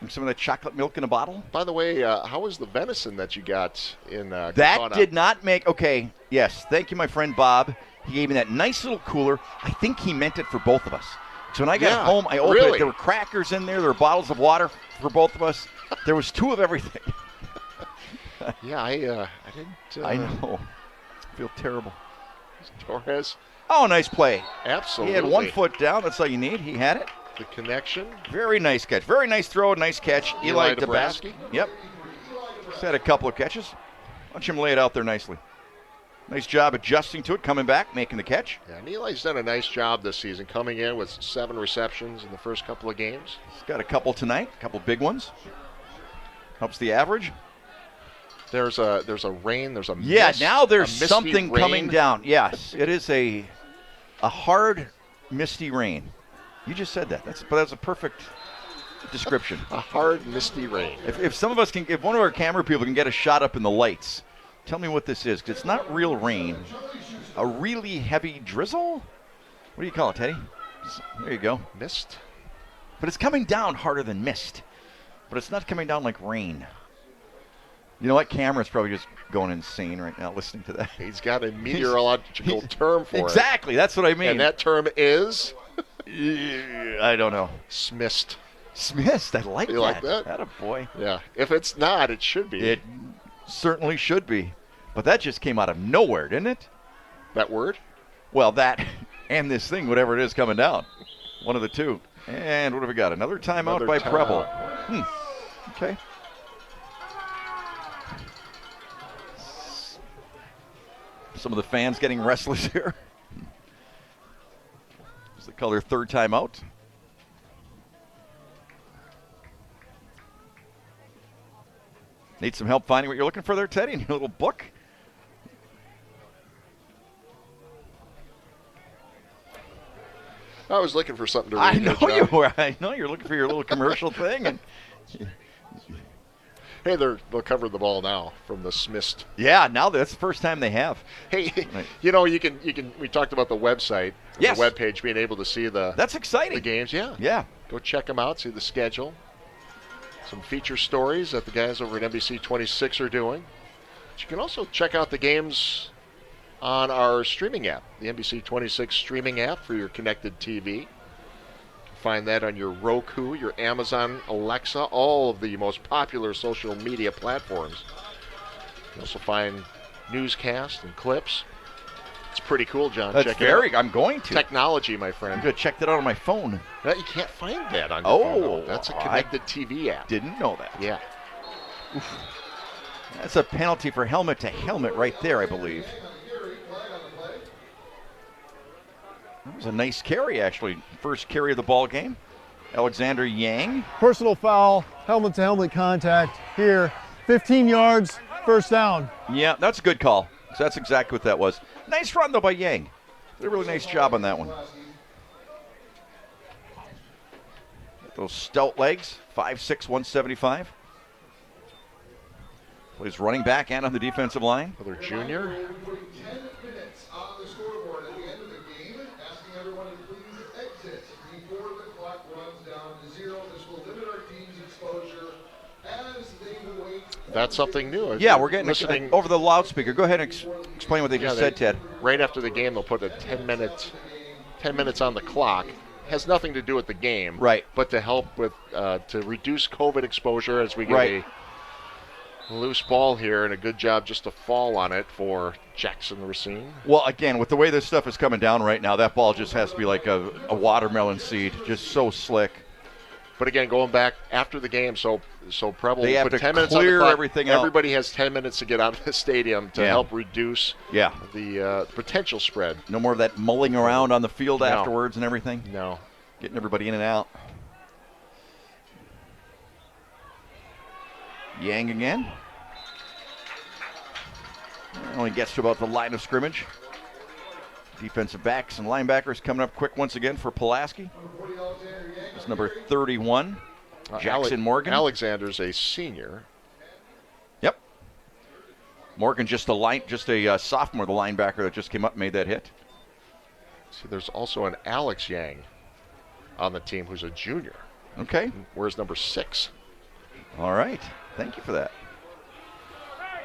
And some of that chocolate milk in a bottle.
By the way, how was the venison that you got in
That
Kaukauna?
did not make... Okay, yes. Thank you, my friend Bob. He gave me that nice little cooler. I think he meant it for both of us. So when I got home, I opened it. There were crackers in there. There were bottles of water for both of us. There was 2 of everything.
Yeah, I didn't...
I know. I feel terrible.
Torres.
Oh, nice play.
Absolutely.
He had 1 foot down. That's all you need. He had it.
The connection.
Very nice catch. Very nice throw. Nice catch. Eli DeBrasky. Yep. He's had a couple of catches. Watch him lay it out there nicely. Nice job adjusting to it, coming back, making the catch.
Yeah, and Eli's done a nice job this season, coming in with 7 receptions in the first couple of games.
He's got a couple tonight, a couple big ones. Helps the average.
There's a rain, there's a mist.
Yeah, now there's something
rain.
coming down. Yes, it is a hard, misty rain. You just said that. That's a perfect description.
A hard, misty rain.
If some of us can, if one of our camera people can get a shot up in the lights, tell me what this is, because it's not real rain. A really heavy drizzle? What do you call it, Teddy? There you go.
Mist.
But it's coming down harder than mist. But it's not coming down like rain. You know what? Cameron's probably just going insane right now listening to that.
He's got a meteorological term for it.
Exactly. That's what I mean.
And that term is?
I don't know.
Smist.
Smist. I like that.
You like that?
Attaboy.
Yeah. If it's not, it should be.
It certainly should be. But that just came out of nowhere, didn't it?
That word?
Well, that and this thing, whatever it is coming down. One of the two. And what have we got? Another timeout by Preble. Okay. Some of the fans getting restless here. Does they call their third timeout? Need some help finding what you're looking for there, Teddy, in your little book?
I was looking for something to read.
I know you were. I know you're looking for your little commercial thing. And
hey, they'll cover the ball now from the Smist.
Yeah, now that's the first time they have.
Hey, you know, you can. We talked about the website,
yes.
The webpage, being able to see
that's exciting.
The games. Yeah.
Yeah.
Go check them out. See the schedule. Some feature stories that the guys over at NBC 26 are doing. But you can also check out the games on our streaming app, the NBC 26 streaming app for your connected TV. Find that on your Roku, your Amazon Alexa, all of the most popular social media platforms. You also find newscasts and clips. It's pretty cool, John.
That's
check it out.
I'm going to.
Technology, my friend.
I'm going to check that out on my phone.
No, you can't find that on your phone. No. That's a connected TV app.
Didn't know that.
Yeah.
Oof. That's a penalty for helmet to helmet right there, I believe. That was a nice carry, actually. First carry of the ball game. Alexander Yang.
Personal foul, helmet-to-helmet contact here. 15 yards, first down.
Yeah, that's a good call. So that's exactly what that was. Nice run, though, by Yang. Did a really nice job on that one. Those stout legs, 5'6", 175. Plays running back and on the defensive line.
Another junior. That's something new.
Yeah, we're getting listening over the loudspeaker. Go ahead and explain what they just said, Ted.
Right after the game, they'll put a 10 minutes on the clock. Has nothing to do with the game,
right?
But to help with to reduce COVID exposure as we get a loose ball here, and a good job just to fall on it for Jackson Racine.
Well, again, with the way this stuff is coming down right now, that ball just has to be like a watermelon seed, just so slick.
But again, going back after the game, so Preble
they have
put
to
10 minutes
clear
on the clock.
everything out.
Everybody has 10 minutes to get out of the stadium to help reduce the potential spread.
No more of that mulling around on the field afterwards and everything.
No.
Getting everybody in and out. Yang again. Only gets to about the line of scrimmage. Defensive backs and linebackers coming up quick once again for Pulaski. It's number 31, Jackson Morgan.
Alexander's a senior.
Yep. Morgan just a sophomore, the linebacker that just came up and made that hit.
See, there's also an Alex Yang on the team who's a junior.
Okay.
Where's number 6?
All right. Thank you for that.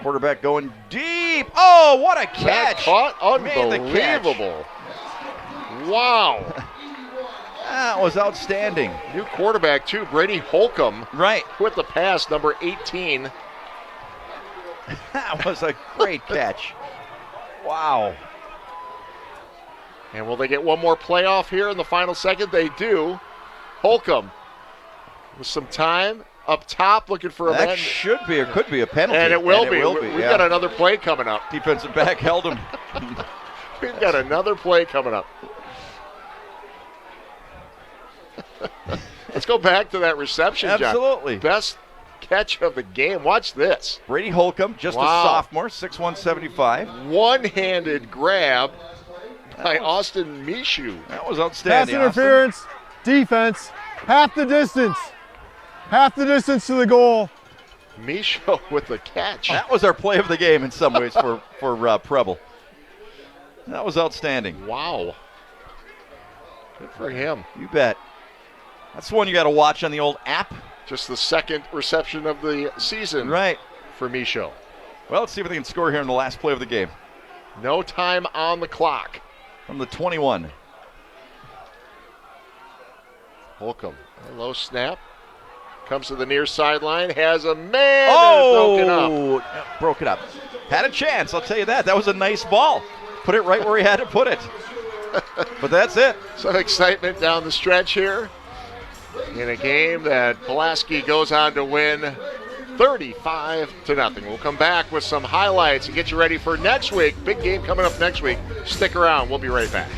Quarterback going deep. Oh, what a catch.
That caught. Unbelievable. Wow.
That was outstanding.
New quarterback, too, Brady Holcomb.
Right.
With the pass, number 18.
That was a great catch. Wow.
And will they get one more playoff here in the final second? They do. Holcomb with some time up top looking for a
that
man.
Should be or could be a penalty.
And it will be. We've got another play coming up.
Defensive back held him.
We've got another play coming up. Let's go back to that reception, John.
Absolutely.
Best catch of the game. Watch this.
Brady Holcomb, just a sophomore, 6'1", 175.
One-handed grab by Austin Mishu.
That was outstanding.
Pass interference, defense, half the distance. Half the distance to the goal.
Mishu with the catch.
That was our play of the game in some ways for Preble. That was outstanding.
Wow. Good for him.
You bet. That's the one you got to watch on the old app.
Just the second reception of the season.
Right.
for Michaud.
Well, let's see if they can score here in the last play of the game.
No time on the clock.
From the 21.
Holcomb, a low snap. Comes to the near sideline, has a man, and
broken up. Had a chance, I'll tell you that. That was a nice ball. Put it right where he had to put it. But that's it.
Some excitement down the stretch here in a game that Pulaski goes on to win 35-0. We'll come back with some highlights and get you ready for next week. Big game coming up next week. Stick around. We'll be right back.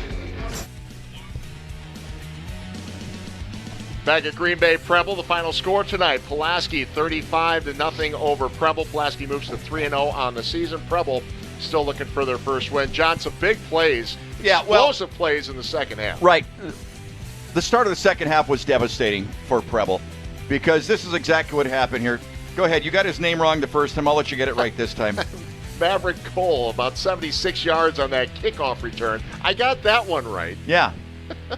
Back at Green Bay Preble, the final score tonight. Pulaski 35-0 over Preble. Pulaski moves to 3-0 on the season. Preble still looking for their first win. John, some big plays. Explosive plays in the second half.
Right. The start of the second half was devastating for Preble because this is exactly what happened here. Go ahead. You got his name wrong the first time. I'll let you get it right this time.
Maverick Cole, about 76 yards on that kickoff return. I got that one right.
Yeah.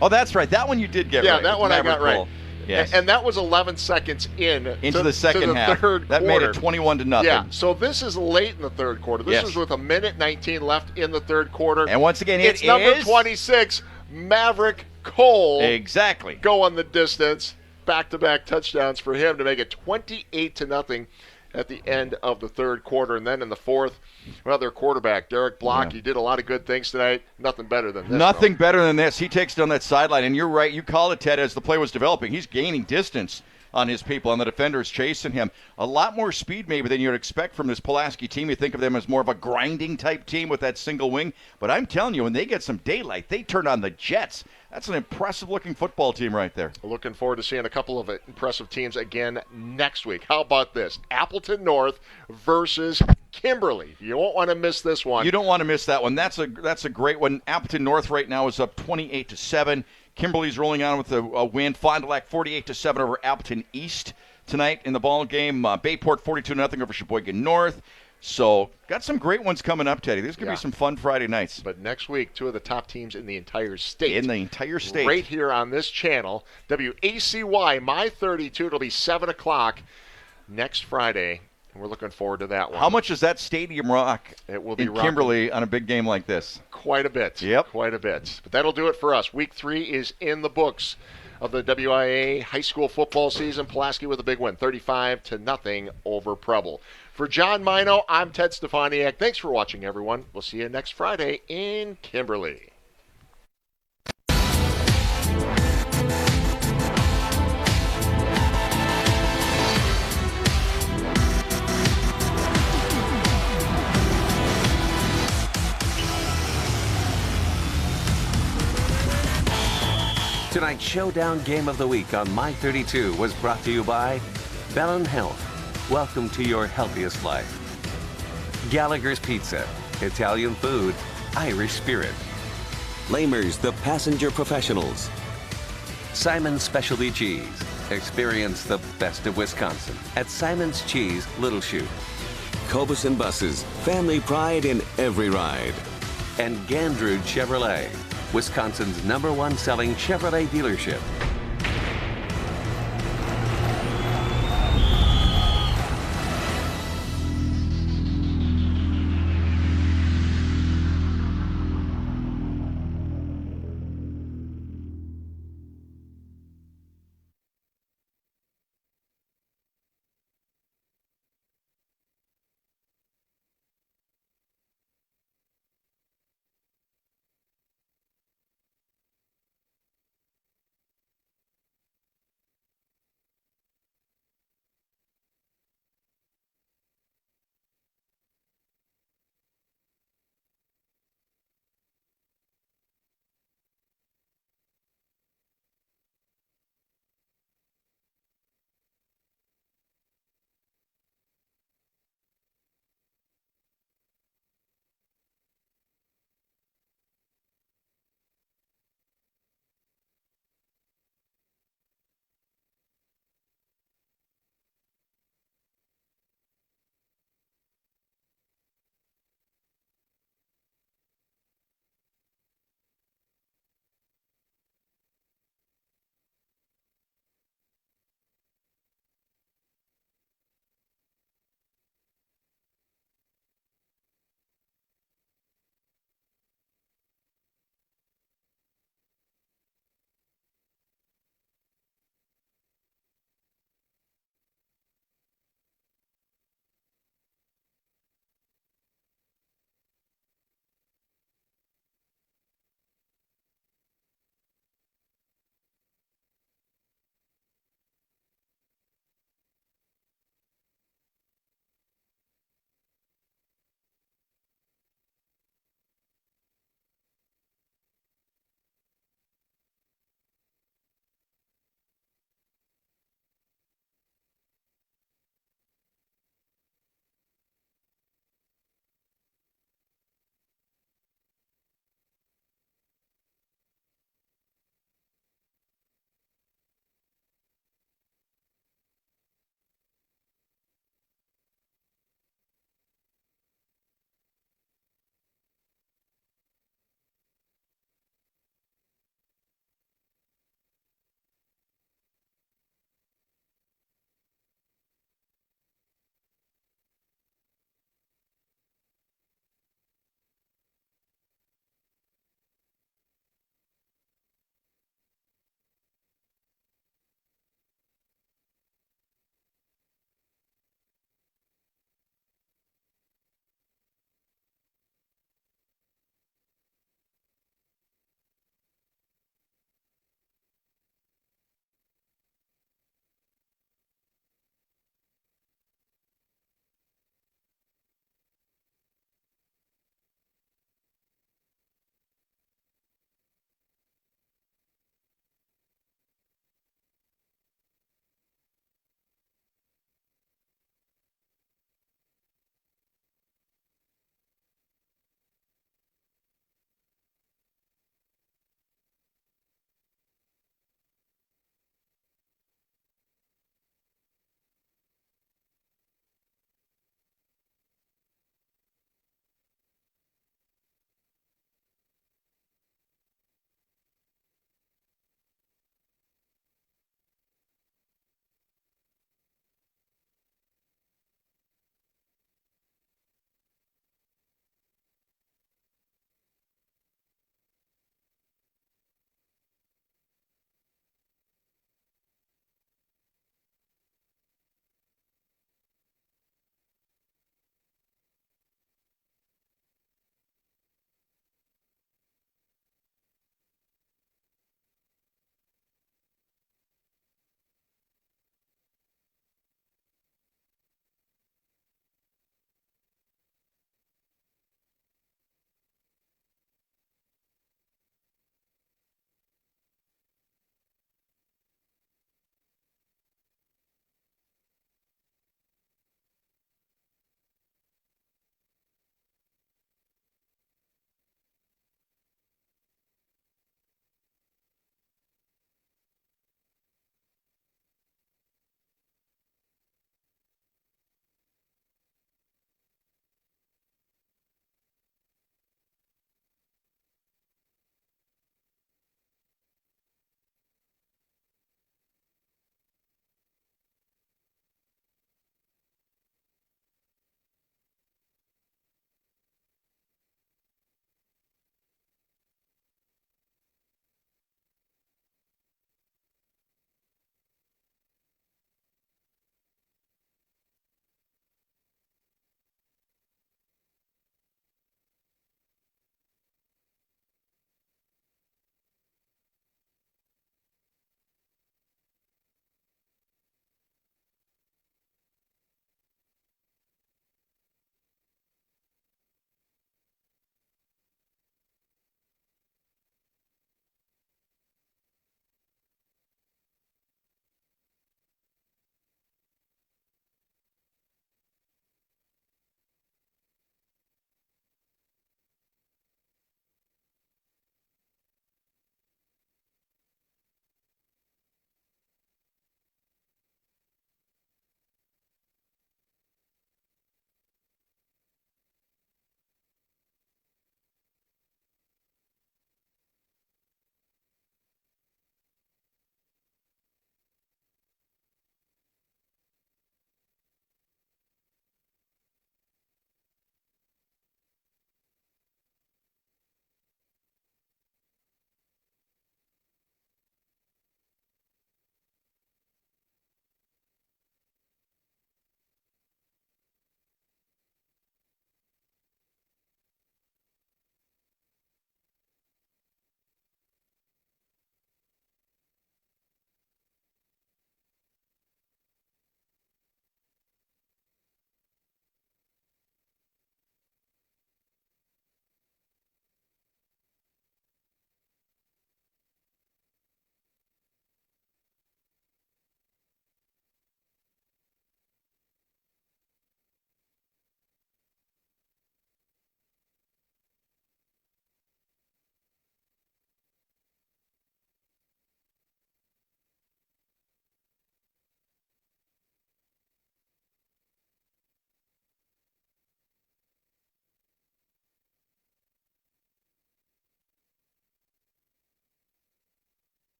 Oh, that's right. That one you did get right.
Yeah, that one Maverick I got
Cole.
Right.
Yes.
And that was 11 seconds into
the second half.
Third
that
quarter.
made it 21-0.
Yeah, so this is late in the third quarter. This is with 1:19 left in the third quarter.
And once again,
it's number 26, Maverick Cole.
Exactly.
Going the distance. Back-to-back touchdowns for him to make it 28-0 at the end of the third quarter. And then in the fourth, well, their quarterback, Derek Block, he did a lot of good things tonight. Nothing better than this.
Nothing better than this. He takes down that sideline, and you're right. You call it, Ted, as the play was developing. He's gaining distance on his people, and the defender's chasing him. A lot more speed maybe than you'd expect from this Pulaski team. You think of them as more of a grinding type team with that single wing. But I'm telling you, when they get some daylight, they turn on the Jets. That's an impressive-looking football team right there.
Looking forward to seeing a couple of impressive teams again next week. How about this? Appleton North versus Kimberly. You won't want to miss this one.
You don't want to miss that one. That's a great one. Appleton North right now is up 28-7. Kimberly's rolling on with a win. Fond du Lac 48-7 over Appleton East tonight in the ball game. Bayport 42-0 over Sheboygan North. So, got some great ones coming up, Teddy. There's going to be some fun Friday nights.
But next week, two of the top teams in the entire state.
In the entire state.
Right here on this channel. WACY, My 32. It'll be 7 o'clock next Friday. And we're looking forward to that one.
How much does that stadium rock
it will be
in Kimberly on a big game like this?
Quite a bit.
Yep.
Quite a bit. But that'll do it for us. Week 3 is in the books of the WIA high school football season. Pulaski with a big win, 35-0 over Preble. For John Mino, I'm Ted Stefaniak. Thanks for watching, everyone. We'll see you next Friday in Kimberly.
Tonight's Showdown Game of the Week on My 32 was brought to you by Bellin Health. Welcome to your healthiest life. Gallagher's Pizza, Italian food, Irish spirit. Lamers, the passenger professionals. Simon's Specialty Cheese. Experience the best of Wisconsin at Simon's Cheese, Little Chute. Cobus and Buses, family pride in every ride. And Gandrud Chevrolet, Wisconsin's #1 selling Chevrolet dealership.